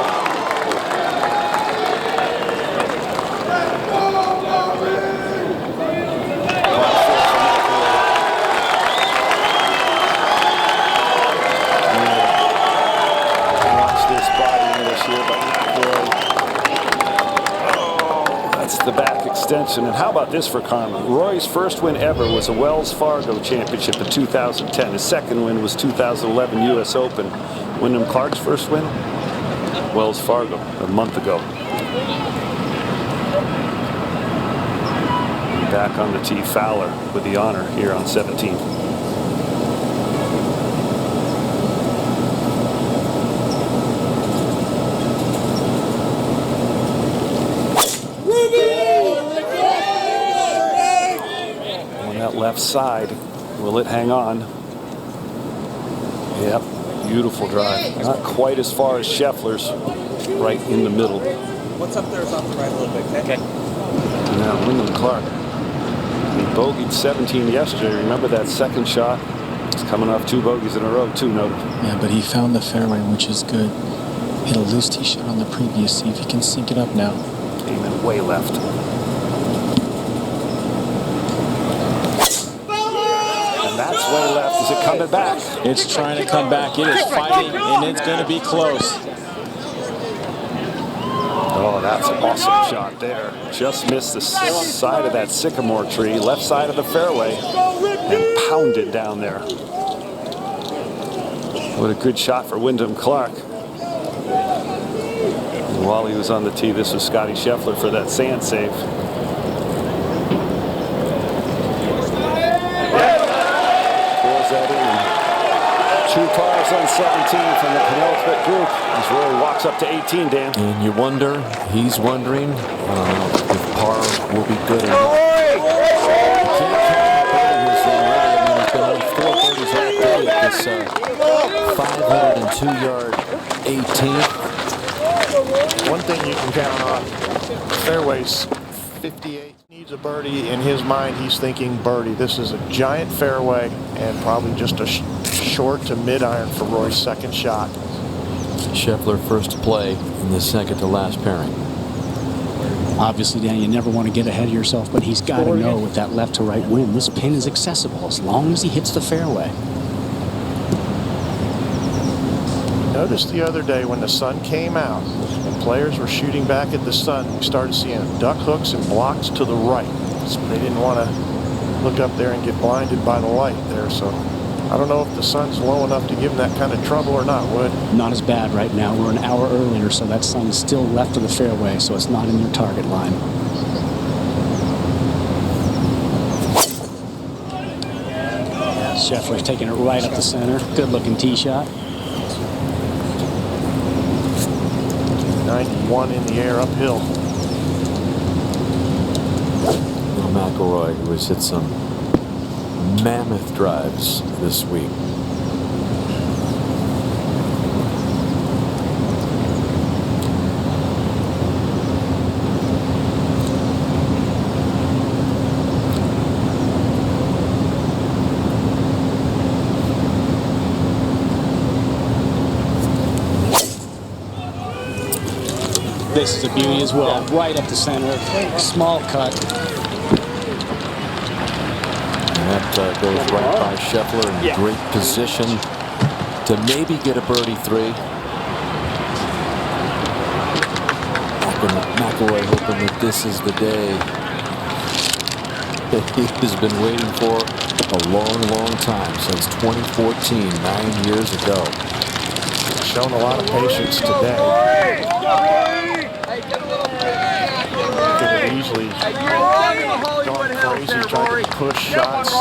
missed the back extension. And how about this for Karma? Rory's first win ever was a Wells Fargo Championship in 2010. His second win was 2011 U.S. Open. Wyndham Clark's first win? Wells Fargo, a month ago. Back on the tee, Fowler with the honor here on 17. On that left side, will it hang on? Yep, beautiful drive. Not quite as far as Scheffler's, right in the middle. What's up there is off the right a little bit, okay? Now, Wyndham Clark. He bogeyed 17 yesterday. Remember that second shot? He's coming off 2 bogeys in a row, too, noted. Yeah, but he found the fairway, which is good. Hit a loose tee shot on the previous. See if he can sink it up now. Came in way left. And that's way left. Is it coming back? It's trying to come back. It is fighting, and it's going to be close. Oh, that's an awesome shot there. Just missed the side of that sycamore tree, left side of the fairway, and pounded down there. What a good shot for Wyndham Clark. And while he was on the tee, this was Scotty Scheffler for that sand save. Pulls that in. 2 cars on 17 from the penultimate group as Rory walks up to 18, Dan. And you wonder, he's wondering if par will be good or not. He's been on 4 birdies all day at this 502-yard 18th. One thing you can count on, fairways 58 needs a birdie. In his mind, he's thinking birdie. This is a giant fairway and probably just a short to mid-iron for Roy's second shot. Scheffler first to play in the second to last pairing. Obviously, Dan, you never want to get ahead of yourself, but he's got to know with that left to right wind, this pin is accessible as long as he hits the fairway. Noticed the other day when the sun came out and players were shooting back at the sun, we started seeing duck hooks and blocks to the right. So they didn't want to look up there and get blinded by the light there. So I don't know if the sun's low enough to give them that kind of trouble or not, Wood. Not as bad right now. We're an hour earlier, so that sun is still left of the fairway, so it's not in your target line. Scheffler's taking it right up the center. Good-looking tee shot. 91 in the air uphill. Well, McIlroy, who has hit some mammoth drives this week. This is a beauty as well. Right up the center. Small cut. That goes right by Scheffler in great position to maybe get a birdie 3. McIlroy hoping that this is the day that he has been waiting for a long, long time, since 2014, 9 years ago. Shown a lot of patience today. Could have easily gone crazy trying to push shots.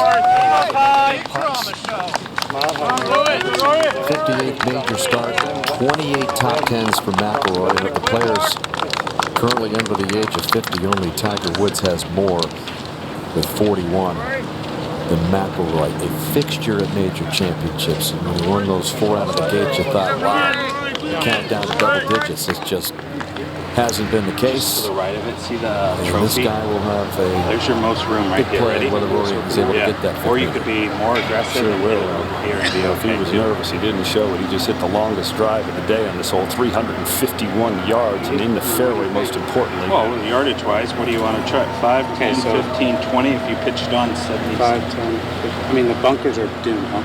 58 major start, 28 top 10s for McIlroy. But the players currently under the age of 50, only Tiger Woods has more with 41 than McIlroy. A fixture at major championships. And when he won those 4 out of the gate, you thought, wow, count down to double digits. It's just hasn't been the case. To the right of it, see the trophy? This guy will have a There's your most room right big there. play Ready? whether Rory is able to get that. Or you could be more aggressive. Sure will. Here and be If he was nervous, he didn't show it. He just hit the longest drive of the day on this hole, 351 yards, and in the fairway, most importantly. Well, yardage-wise, what do you want to try? 5, 10, 15, 20 if you pitched on 70. 5, 10, 15. I mean, the bunkers are doomed, huh?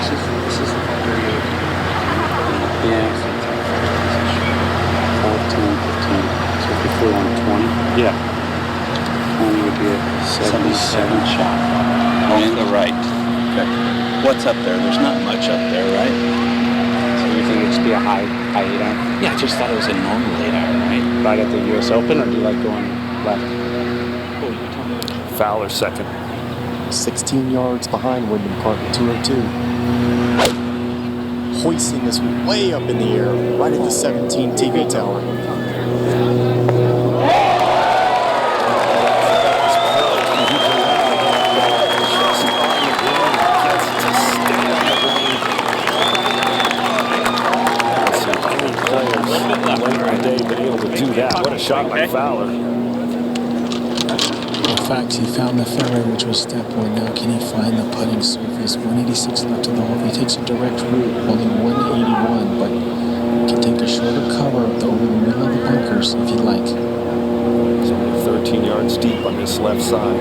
This is very Yeah. 5, 10, 15. So if you flew on 20. Yeah. 20 would be a 77 shot. On the right. Okay. What's up there? There's not much up there, right? So you think it should be a high 8-iron? Yeah, I just thought it was a normal 8-iron, right? Right at the U.S. Open, or do you like going left? Fowler second. 16 yards behind Wyndham Clark at 202. Hoisting this way up in the air, right at the 17 TV tower. What a shot by Fowler. In fact, he found the fairway, which was step one. Now can he find the putting surface? 186 left in the hole. He takes a direct route, only 181, but can take a shorter cover over the middle of the bunkers if he'd like. He's only 13 yards deep on this left side.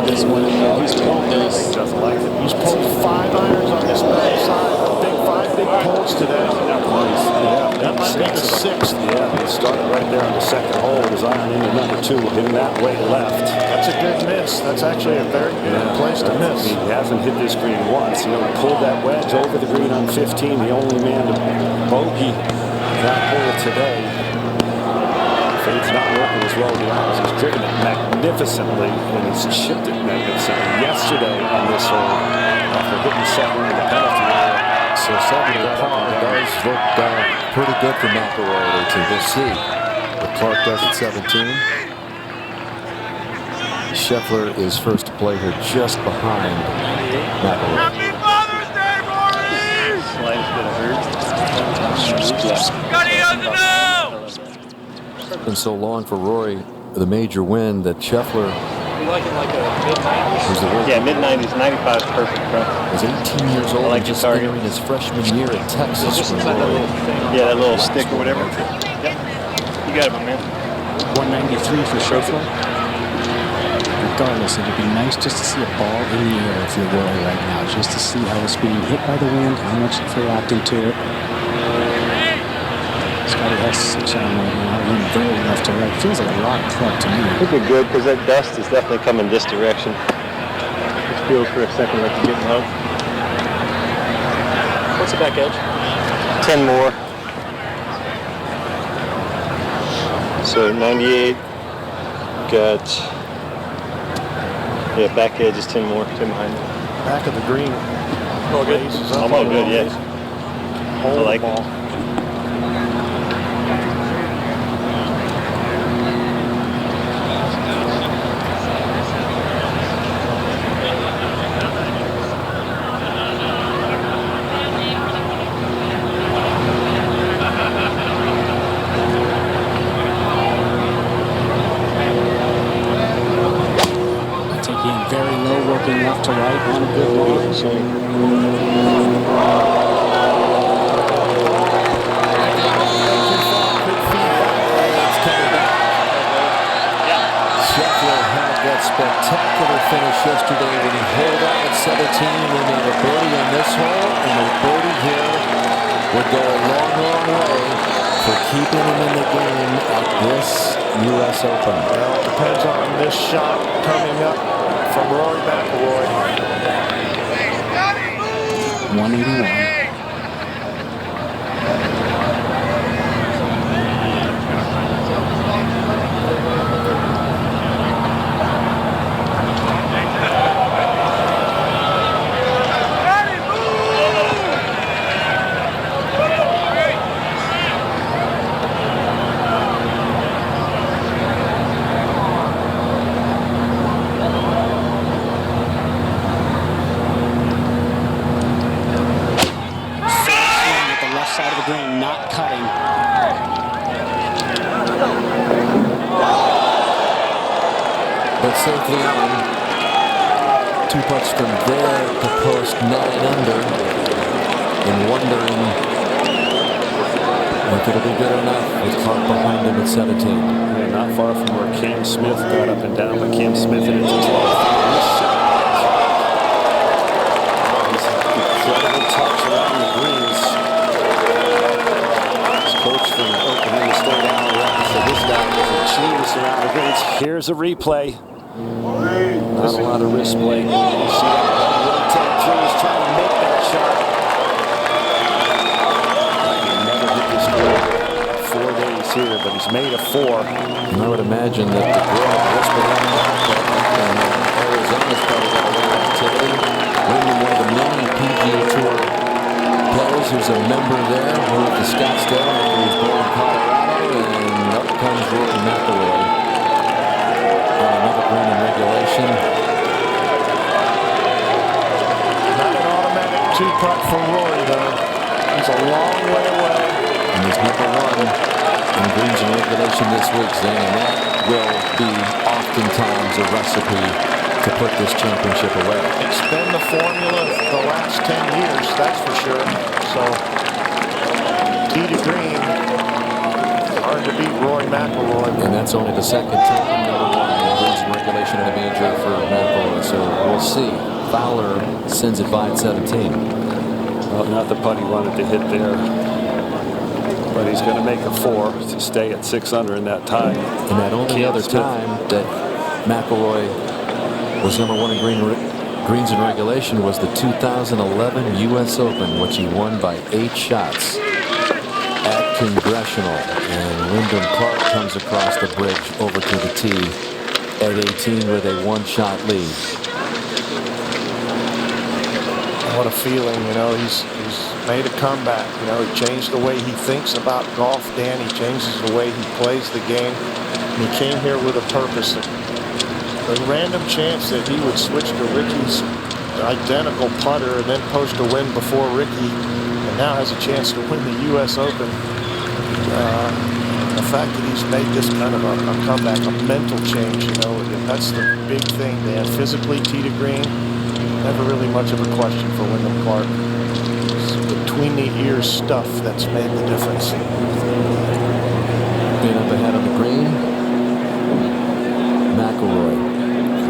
This one, he's pulled this. He doesn't like it. He's pulled 5 irons on this back side. Five big pulls today. Yeah, that might be the 6th. Yeah, he started right there on the second hole with his iron into number 2, hitting that way left. That's a good miss. That's actually a very good place to miss. He hasn't hit this green once. You know, he pulled that wedge over the green on 15, the only man to bogey that hole today. Fade's not working as well as the irons. He's driven it magnificently, and he's chipped it magnificently yesterday on this hole after hitting 7 in the penalty area. So 7 to par does look pretty good for McIlroy to we'll see what Clark does at 17. Scheffler is first to play here just behind McIlroy. Happy Father's Day, Rory! Slide's gonna hurt. Scotty doesn't know! It's been so long for Rory, the major win, that Scheffler, You like it like a mid-90s? who's the world Yeah, mid-90s, 95 is perfect, bro. was 18 years old like and just the target. entering his freshman year at Texas. Just when inside that Rory- little thing. Yeah, that little stick or whatever. Yep. You got it, my man. 193 for Scheffler. Regardless, it would be nice just to see a ball in the air if you're Rory right now, just to see how it's being hit by the wind, how much it's reacting to it. Scotty has 6 on right now, leaning very left to right. Feels like a rock club to me. It'd be good because that dust is definitely coming this direction. Just feel for a second like you're getting low. What's the back edge? 10 more. So 98. Got, yeah, back edge is 10 more, 10 behind. Back of the green. Oh, good. Raises up I'm all good, yeah. Hold I like the ball. Taking very low, working left to right on a good ball. Scheffler had that spectacular finish yesterday when he holed up at 17. He made a birdie on this hole, and a birdie here would go a long, long way for keeping him in the game at this U.S. Open. Well, it depends on this shot coming up from Rory McIlroy. 181. Side of the green, not cutting. But safely on. 2 putts from there to post 9 under. And wondering if it'll be good enough with Clark behind him at 17. Yeah, not far from where Cam Smith got up and down, but Cam Smith hit it to 12. This shot. He's Here's a replay. Not a lot of wrist play. You see that rotate through. He's trying to make that shot. He never hit this score 4 days here, but he's made a 4. And I would imagine that the girl whispered out and Arizona's probably got a little activity. Wyndham, one of the many PGA Tour players who's a member there, moved to Scottsdale after he was born in Colorado, and up comes Rory McIlroy. Another green in regulation. Not an automatic 2-putt for Rory, though. He's a long way away. And he's number 1 in greens in regulation this week, Zane, and that will be oftentimes a recipe to put this championship away. It's been the formula the last 10 years, that's for sure. So, tee to green, hard to beat Rory McIlroy. And that's only the second time number 1 in greens in regulation in a major for McIlroy. So we'll see. Fowler sends it by at 17. Well, not the putt he wanted to hit there. But he's going to make a 4 to stay at 6 under in that tie. And that only other time that McIlroy was number 1 in greens in regulation was the 2011 U.S. Open, which he won by 8 shots at Congressional. And Wyndham Clark comes across the bridge over to the tee at 18 with a 1-shot lead. What a feeling, you know, he's made a comeback. You know, he changed the way he thinks about golf, Dan. He changes the way he plays the game. He came here with a purpose. The random chance that he would switch to Ricky's identical putter and then post a win before Ricky, and now has a chance to win the U.S. Open. The fact that he's made this kind of a comeback, a mental change, you know, that's the big thing, Dan. Physically, tee to green, never really much of a question for Wyndham Clark. It's between the ears stuff that's made the difference. Being up ahead on the green, McIlroy.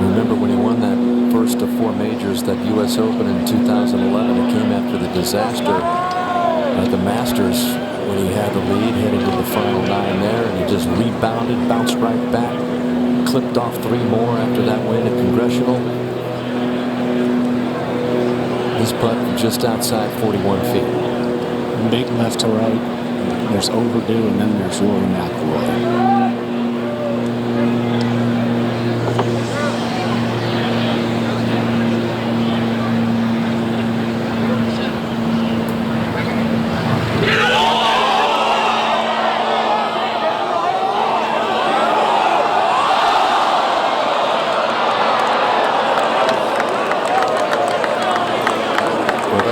Remember when he won that first of 4 majors, that U.S. Open in 2011, it came after the disaster at the Masters when he had the lead heading to the final 9 there, and he just rebounded, bounced right back, clipped off 3 more after that win at Congressional. His putt just outside 41 feet. Big left to right. There's Overdue, and then there's Rory McIlroy.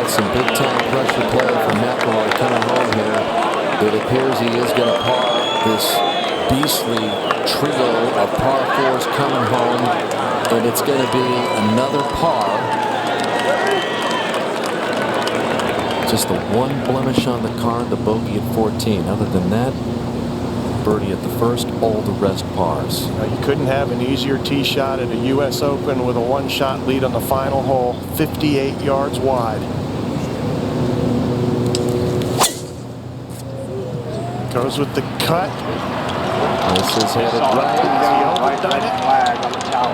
Some big-time pressure play from McIlroy coming home here. It appears he is going to par this beastly trio of par 4s coming home, and it's going to be another par. Just the one blemish on the card, the bogey at 14. Other than that, birdie at the first, all the rest pars. You couldn't have an easier tee shot at a U.S. Open with a 1-shot lead on the final hole, 58 yards wide. Goes with the cut. This is headed right. Flag on the towel.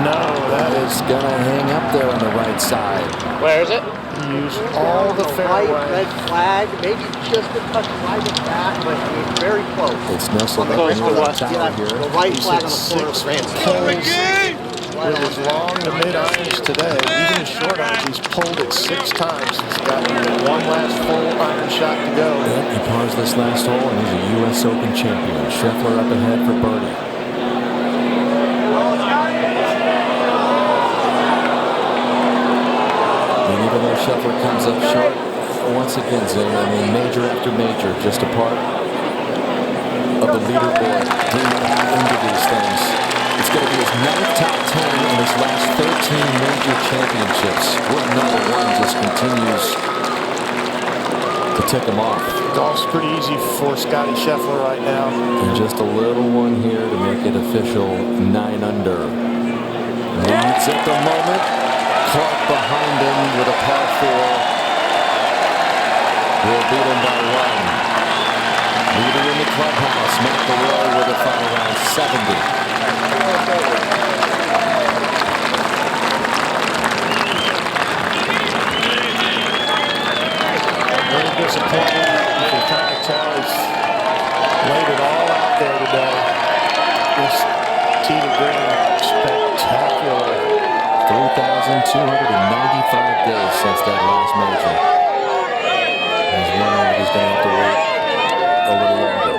No, that is going to hang up there on the right side. Where is it? Use all the fairway. Red flag, maybe just a touch right at that, but it's very close. It's nestled up Close in to the what? tower here. The right flag on the corner of Ransom. With his long to mid irons today, even his short irons, he's pulled it 6 times. He's got one last full iron shot to go. Yep, he pars this last hole, and he's a U.S. Open champion. Scheffler up ahead for birdie. And even though Scheffler comes up short, once again, Zane, I mean, major after major, just a part of the leaderboard into these things. It's going to be his 9th top 10 in his last 13 major championships. What number 1 just continues to tick him off. Golf's pretty easy for Scotty Scheffler right now. And just a little one here to make it official, 9 under. Leads at the moment. Clark behind him with a par 4. Will beat him by 1. Leader in the clubhouse, McIlroy with a final round 70. Very disappointed. You can kind of tell he's laid it all out there today. This tee to green, spectacular. 3,295 days since that last major. He's wondering if he's going to have to wait a little longer.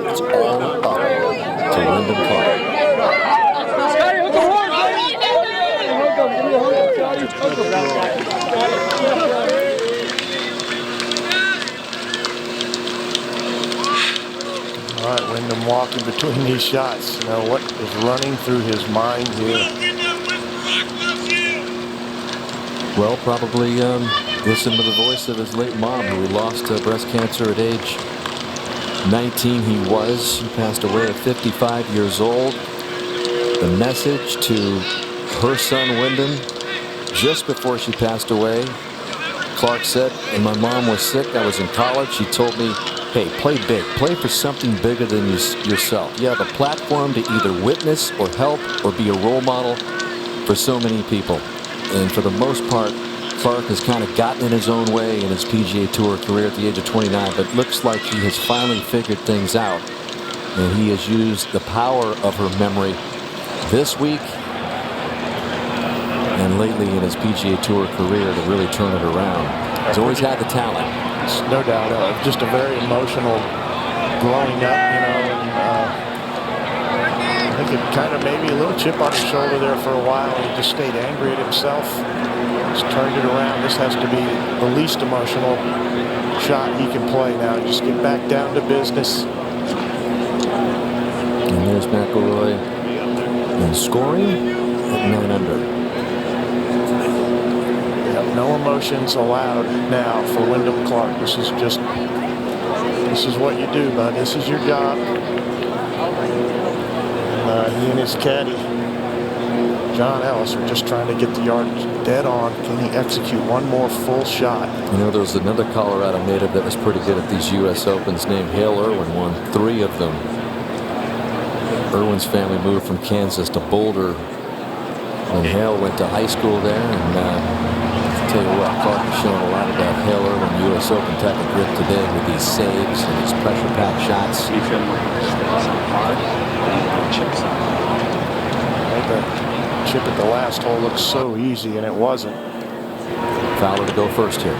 It's all up to Wyndham Clark. All right, Wyndham walking between these shots. You know, what is running through his mind here? Well, probably listen to the voice of his late mom, who he lost to breast cancer at age 19. He passed away at 55 years old. The message to her son Wyndham just before she passed away, Clark said, "When my mom was sick, I was in college. She told me, hey, play big. Play for something bigger than yourself. You have a platform to either witness or help or be a role model for so many people." And for the most part, Clark has kind of gotten in his own way in his PGA Tour career at the age of 29, but looks like he has finally figured things out. And he has used the power of her memory this week and lately in his PGA Tour career to really turn it around. He's always had the talent. No doubt. Just a very emotional growing up, you know. And, I think it kind of maybe a little chip on his shoulder there for a while. He just stayed angry at himself. Just turned it around. This has to be the least emotional shot he can play now. Just get back down to business. And there's McIlroy in scoring at 9 under. No emotions allowed now for Wyndham Clark. This is what you do, bud. This is your job. He and his caddy, John Ellis, are just trying to get the yardage dead on. Can he execute one more full shot? You know, there was another Colorado native that was pretty good at these U.S. Opens named Hale Irwin, won 3 of them. Irwin's family moved from Kansas to Boulder when Hale went to high school there, and tell you what, Clark has shown a lot about Hale Irwin U.S. Open type of grip today with these saves and these pressure-packed shots. The chip at the last hole looked so easy, and it wasn't. Fowler to go first here.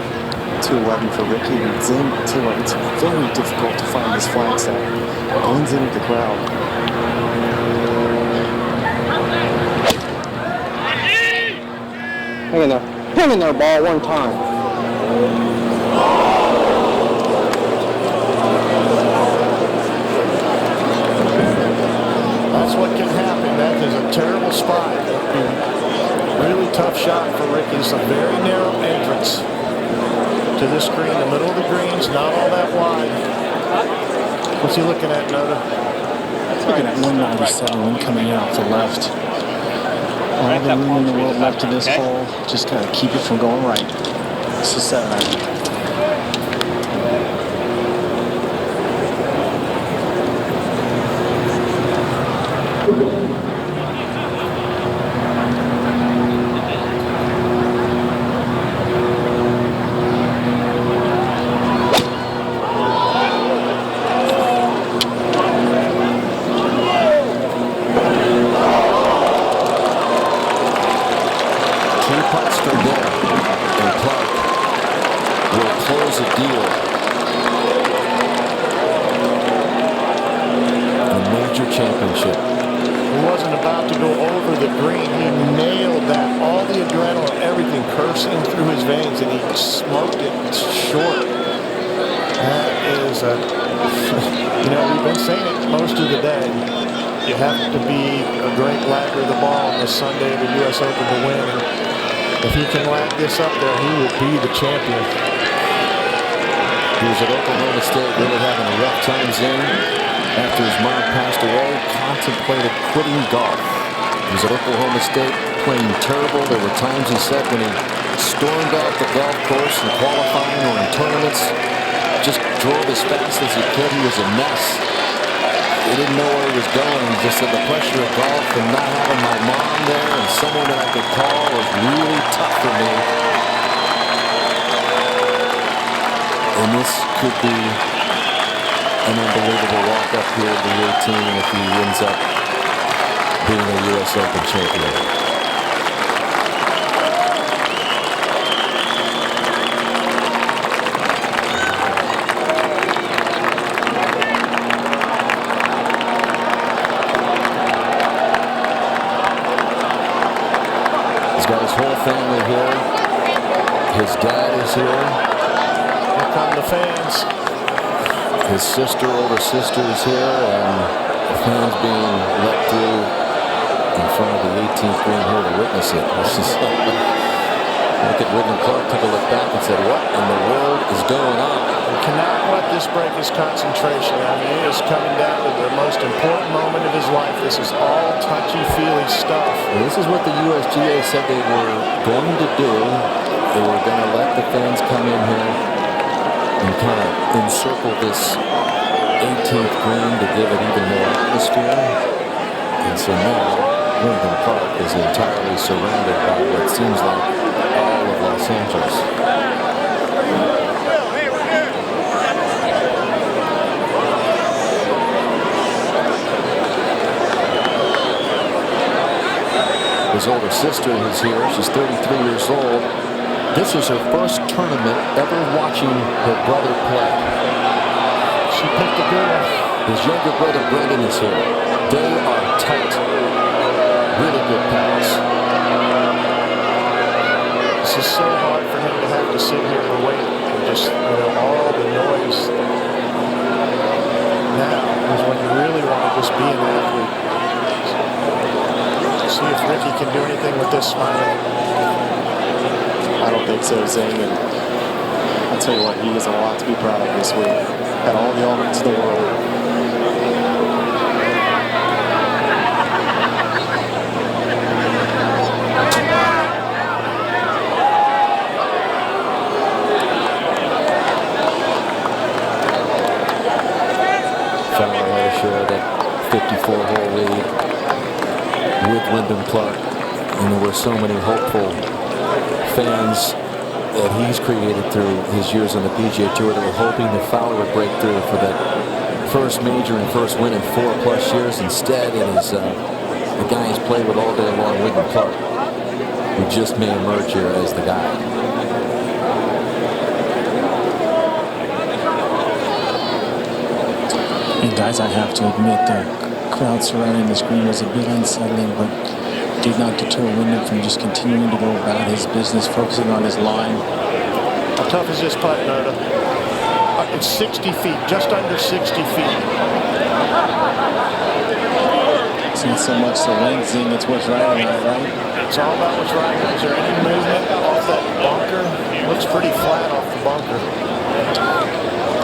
211 for Ricky. And Zane, tell you what, it's very difficult to find this flag set. Blends into the crowd. Hang in there. Hang in there, ball, one time. That's what can happen. That is a terrible spot. Really tough shot for Ricky. It's a very narrow entrance to this green. The middle of the green's not all that wide. What's he looking at, Noda? Looking at 197 coming in off the left. All the room in the world left to this hole. Just kind of keep it from going right. This is 7, I think. Championship. He wasn't about to go over the green. He nailed that. All the adrenaline, everything coursing through his veins, and he smoked it short. That is a, you know, we've been saying it most of the day. You have to be a great lagger of the ball on this Sunday of the U.S. Open to win. And if he can lag this up there, he will be the champion. He was at Oklahoma State, really having a rough time in. After his mom passed away, contemplated quitting golf. He was at Oklahoma State playing terrible. There were times, he said, when he stormed off the golf course in qualifying or in tournaments, just drove as fast as he could. He was a mess. He didn't know where he was going. He just said the pressure of golf and not having my mom there and someone that I could call was really tough for me. And this could be an unbelievable walk-up here to the 18 if he ends up being a U.S. Open champion. He's got his whole family here. His dad is here. Here come the fans. His sister, older sister is here, and the fans being let through in front of the 18th green here to witness it. This is look at Wyndham Clark, took a look back and said, what in the world is going on? You cannot let this break his concentration. I mean, he is coming down to the most important moment of his life. This is all touchy-feely stuff. And this is what the USGA said they were going to do. They were going to let the fans come in here and kind of encircle this 18th green to give it even more atmosphere. And so now Wyndham Park is entirely surrounded by what seems like all of Los Angeles. His older sister is here. She's 33 years old. This is her first tournament ever watching her brother play. She picked a good one. His younger brother Brendan is here. They are tight. Really good pals. This is so hard for him to have to sit here and wait and just, all the noise. Now is when you really want to just be an athlete. See if Ricky can do anything with this smile. I don't think so, Zing. And I'll tell you what, he has a lot to be proud of this week. Had all the elements of the world. Fowler had to share that 54-hole lead with Wyndham Clark, and there were so many hopeful fans that he's created through his years on the PGA Tour that were hoping that Fowler would break through for that first major and first win in 4+ years. Instead, it is the guy he's played with all day long, Wyndham Clark, who just may emerge here as the guy. And guys, I have to admit the crowd surrounding the screen was a bit unsettling, but did not deter Wyndham from just continuing to go about his business, focusing on his line. How tough is this putt, Noda? It's 60 feet, just under 60 feet. It's not so much the length, Zing, it's what's riding on it, right? It's all about what's riding on it. Is there any movement off that bunker? It looks pretty flat off the bunker.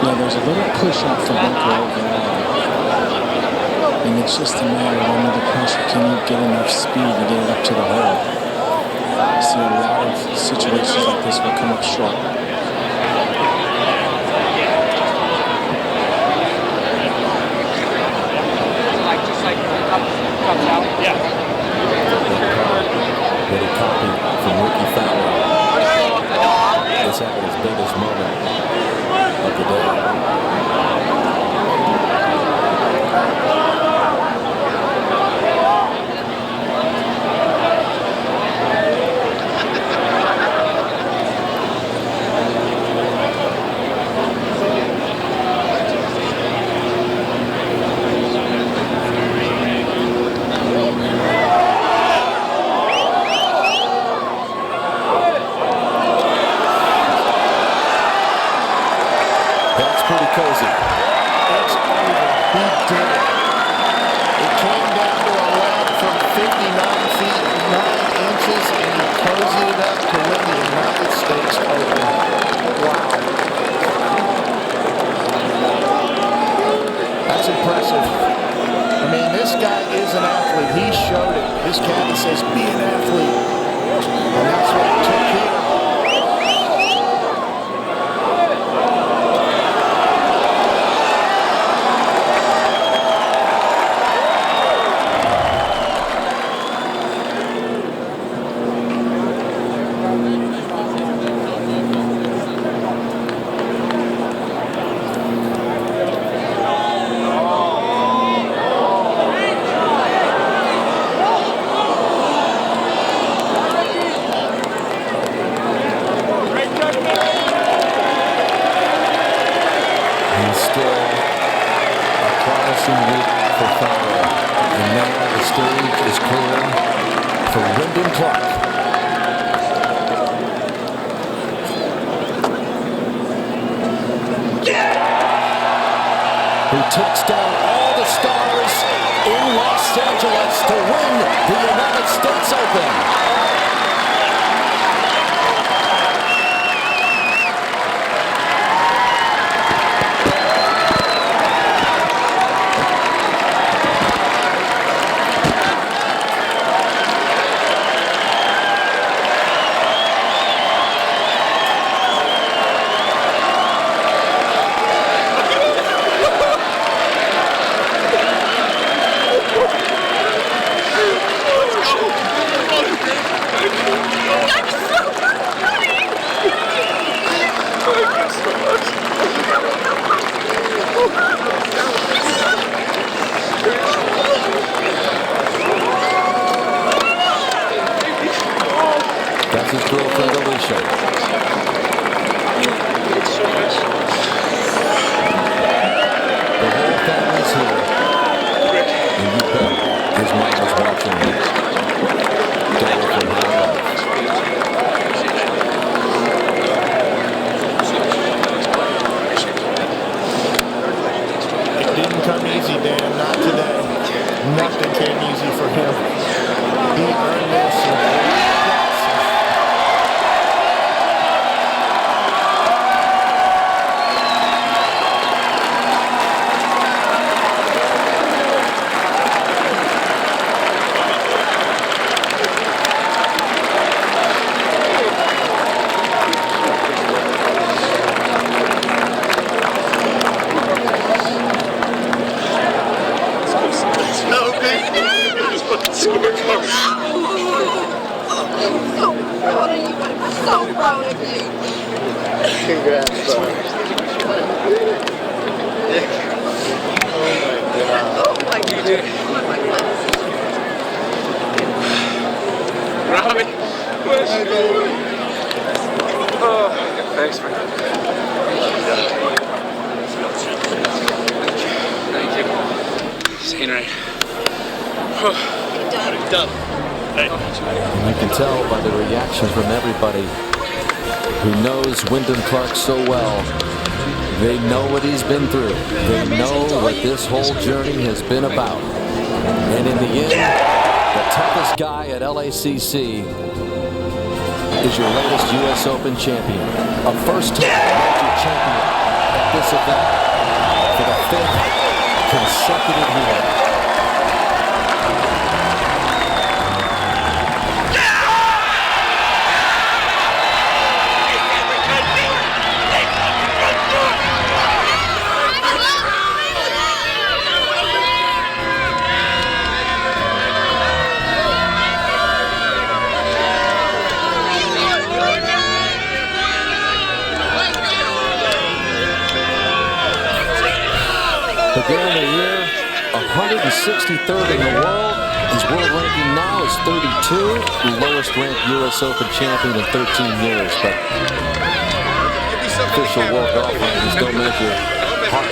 Yeah, there's a little push off the bunker overall. And it's just a matter of under the pressure, can you get enough speed to get it up to the hole? See, a lot of situations like this will come up short. What a copy from Ricky Fowler. This happened his biggest moment of the day. That's pretty cozy. It's over. He did it. It came down to a lap from 59 feet, 9 inches, and he cozied it up to win the United States Open. Wow. That's impressive. I mean, this guy is an athlete. He showed it. His caddy says, be an athlete. And that's what it took here. for Wyndham Clark. Who takes down all the stars in Los Angeles to win the United States Open. That's his girlfriend, Alicia. The whole family's here. And you bet his mom was watching him. Dad from high life. It didn't come easy, Dan. Not today. Nothing came easy for him. He earned this. Congrats, bro. Oh my God. Robbie, where's she going? Oh, thanks, man. Thank you. Staying right. Done. And you can tell by the reactions from everybody who knows Wyndham Clark so well. They know what he's been through. They know what this whole journey has been about. And in the end, the toughest guy at LACC is your latest U.S. Open champion. A first-time major champion at this event for the 5th consecutive year. During the year, 163rd in the world. His world ranking now is 32, the lowest ranked U.S. Open champion in 13 years. But official world golf rankings don't measure heart.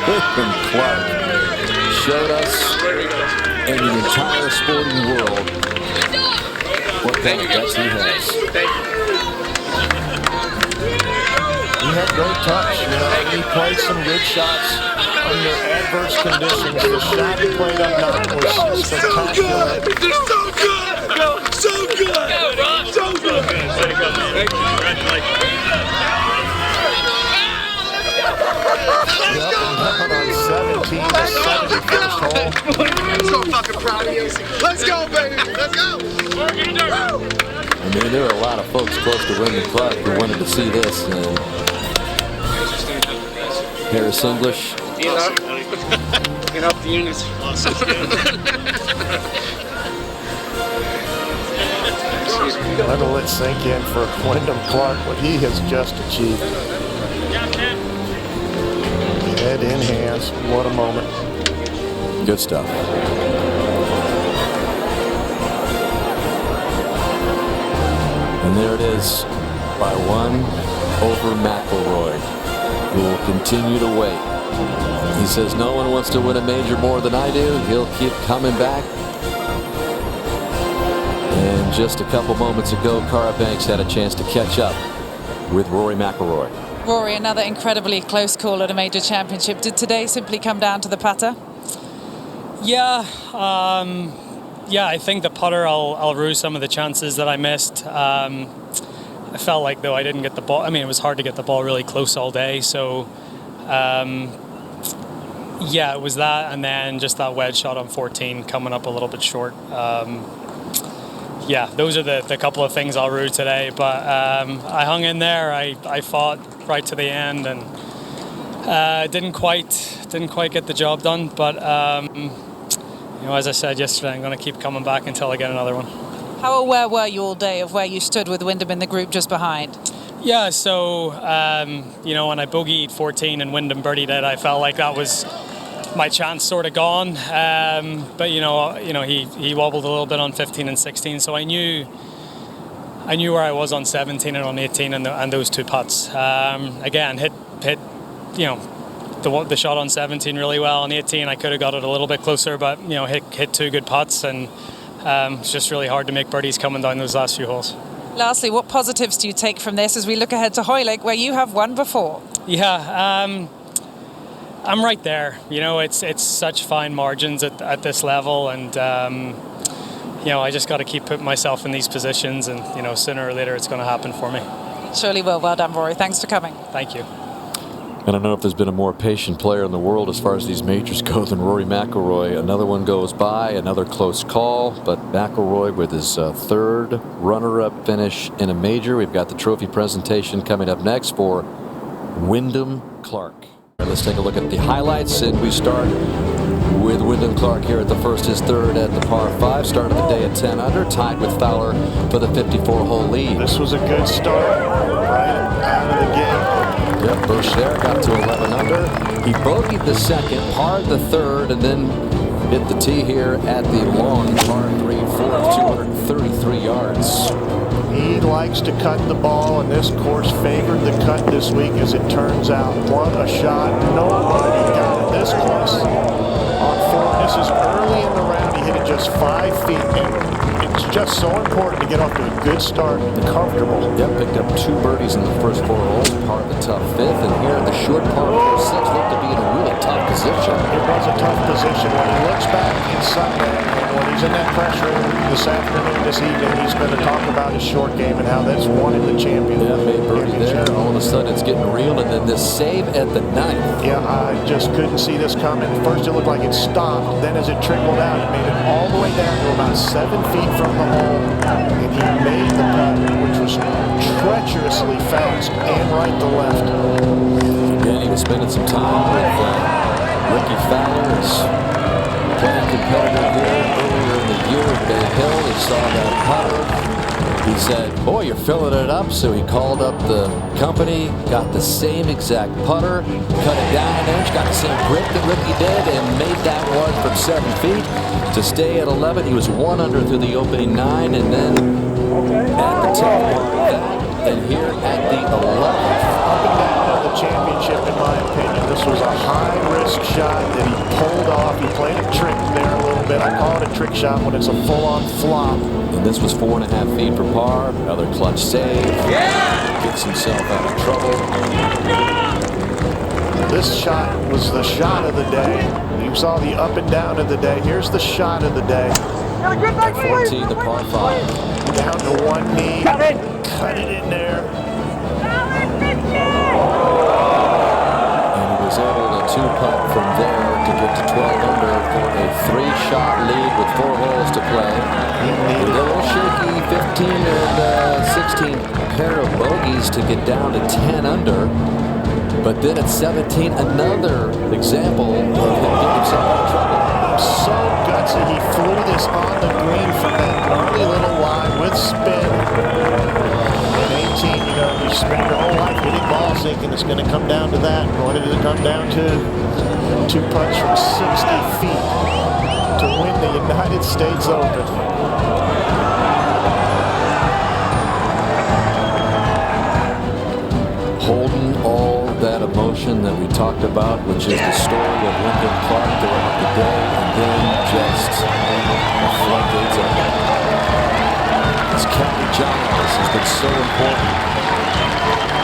Wyndham Clark showed us and the entire sporting world what kind of guts he has. He had great touch. You know, he played some good shots under adverse conditions. The shot he played up top was spectacular. They're so good! So good! So good! Let's go, baby! On 17 to 71st hole. I'm so fucking proud of you. Let's go, baby! Let's go! I mean, there were a lot of folks close to Wyndham Clark who wanted to see this. And Harris English. You know? Get up the units. Let it sink in for Wyndham Clark what he has just achieved. Head in hands. What a moment. Good stuff. And there it is, by one over McIlroy, who will continue to wait. He says no one wants to win a major more than I do. He'll keep coming back. And just a couple moments ago, Cara Banks had a chance to catch up with Rory McIlroy. Rory, another incredibly close call at a major championship. Did today simply come down to the putter? Yeah, yeah. I think the putter, I'll rue some of the chances that I missed. I felt like, though, I didn't get the ball. I mean, it was hard to get the ball really close all day. So, yeah, it was that, and then just that wedge shot on 14 coming up a little bit short. Yeah, those are the couple of things I'll rue today. But I hung in there. I fought right to the end, and didn't quite get the job done. But you know, as I said yesterday, I'm going to keep coming back until I get another one. How aware were you all day of where you stood with Wyndham in the group just behind? Yeah, so you know, when I bogeyed 14 and Wyndham birdied it, I felt like that was my chance sort of gone. But you know, he wobbled a little bit on 15 and 16, so I knew where I was on 17 and on 18 and those two putts. Again, hit you know, the shot on 17 really well. On 18, I could have got it a little bit closer, but you know, hit two good putts, and it's just really hard to make birdies coming down those last few holes. Lastly, what positives do you take from this as we look ahead to Hoylake, where you have won before? Yeah, I'm right there. You know, it's such fine margins at this level, and you know, I just got to keep putting myself in these positions, and you know, sooner or later it's going to happen for me. Surely will. Well done, Rory. Thanks for coming. Thank you. I don't know if there's been a more patient player in the world as far as these majors go than Rory McIlroy. Another one goes by, another close call, but McIlroy with his third runner-up finish in a major. We've got the trophy presentation coming up next for Wyndham Clark. Let's take a look at the highlights, and we start with Wyndham Clark here at the first, his third at the par 5. Started the day at 10 under, tied with Fowler for the 54-hole lead. This was a good start right out of the gate. Yep, Bush there got to 11 under. He bogeyed the second, parred the third, and then hit the tee here at the long par 3 fourth, 233 yards. He likes to cut the ball, and this course favored the cut this week, as it turns out. What a shot. Nobody got it this close. On 4, this is early in the round. He hit it just 5 feet, and it's just so important to get off to a good start, comfortable. Yep, picked up 2 birdies in the first 4 holes, par the tough 5th, and here in the short par 6 looked to be in a really tough position. It was a tough position. When he looks back in Sunday, and when he's in that press room this afternoon, this evening, he's going to talk about his short game and how that's won him the championship. Yeah, made birdie there. All of a sudden it's getting real, and then this save at the 9th. Yeah, I just couldn't see this coming. First it looked like it stopped, then as it trickled out, it made it all the way down to about 7 feet from the hole, and he made the putt, which was treacherously fast and right to left. Again, he was spending some time with Ricky Fowler, his playing competitor here earlier in the year at Bay Hill. He saw that putter. He said, boy, you're filling it up. So he called up the company, got the same exact putter, cut it down an inch, got the same grip that Ricky did, and made that one from 7 feet to stay at 11. He was 1 under through the opening 9, and then at the 10th part, and here at the 11th. Up and down of the championship, in my opinion. This was a high-risk shot that he pulled off. He played a trick there a little bit. I call it a trick shot when it's a full-on flop. And this was 4.5 feet for par. Another clutch save. Yeah! Gets himself out of trouble. This shot was the shot of the day. You saw the up and down of the day. Here's the shot of the day. At 14, the par 5. Down to one knee. Cut it in there. And he was able to 2-putt from there to get to 12 under for a 3-shot lead with 4 holes to play. A little shaky 15 and 16 pair of bogeys to get down to 10 under. But then at 17, another example of him getting himself out of trouble. So gutsy, he flew this on the green from that gnarly little line with spin. At 18, you know, you spend your whole life hitting balls thinking it's going to come down to that. What did it come down to? 2 putts from 60 feet to win the United States Open. Holding all that emotion that we talked about, which is the story of Wyndham Clark throughout the day, and then just the floodgates open. His caddy Giles has been so important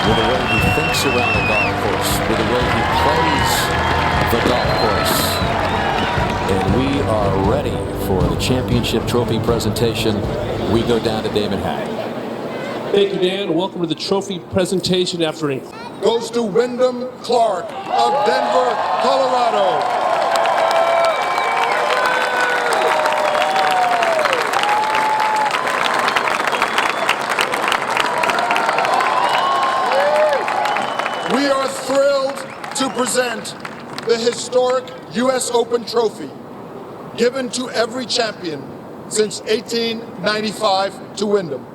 with the way he thinks around the golf course, with the way he plays the golf course. And we are ready for the championship trophy presentation. We go down to Damon Hack. Thank you, Dan. Welcome to the trophy presentation after goes to Wyndham Clark of Denver, Colorado. We are thrilled to present the historic U.S. Open trophy given to every champion since 1895 to Wyndham.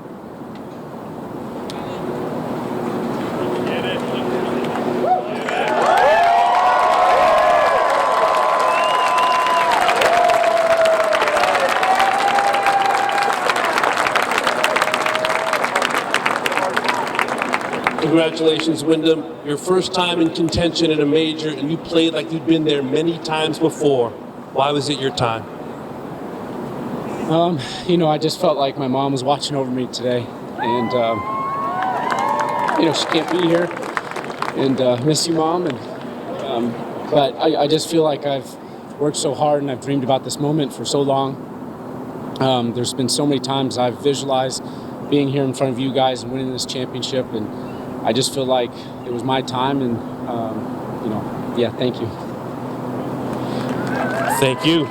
Congratulations, Wyndham. Your first time in contention in a major, and you played like you'd been there many times before. Why was it your time? You know, I just felt like my mom was watching over me today, and you know, she can't be here, and miss you, Mom. And but I just feel like I've worked so hard and I've dreamed about this moment for so long. There's been so many times I've visualized being here in front of you guys and winning this championship, and I just feel like it was my time, and you know, yeah, thank you. Thank you.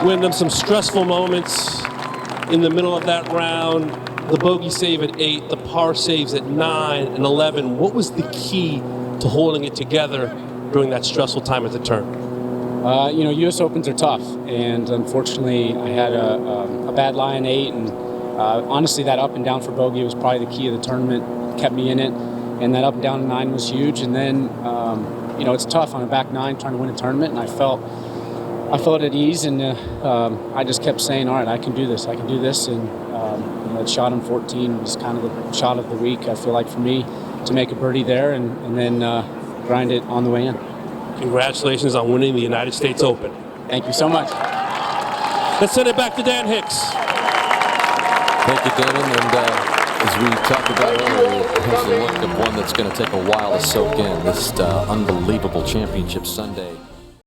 Wyndham, some stressful moments in the middle of that round. The bogey save at 8, the par saves at 9 and 11. What was the key to holding it together during that stressful time at the turn? You know, U.S. Opens are tough, and unfortunately, I had a bad lie in 8, and honestly, that up and down for bogey was probably the key of the tournament. Kept me in it, and that up and down to 9 was huge. And then you know, it's tough on a back 9 trying to win a tournament, and I felt at ease, and I just kept saying, all right, I can do this, and you know, that shot on 14 was kind of the shot of the week, I feel like, for me, to make a birdie there and then grind it on the way in. Congratulations on winning the United States Open. Thank you so much. Let's send it back to Dan Hicks. Thank you, Damon. And as we talked about earlier, it has the look of one that's going to take a while to soak in. This unbelievable championship Sunday.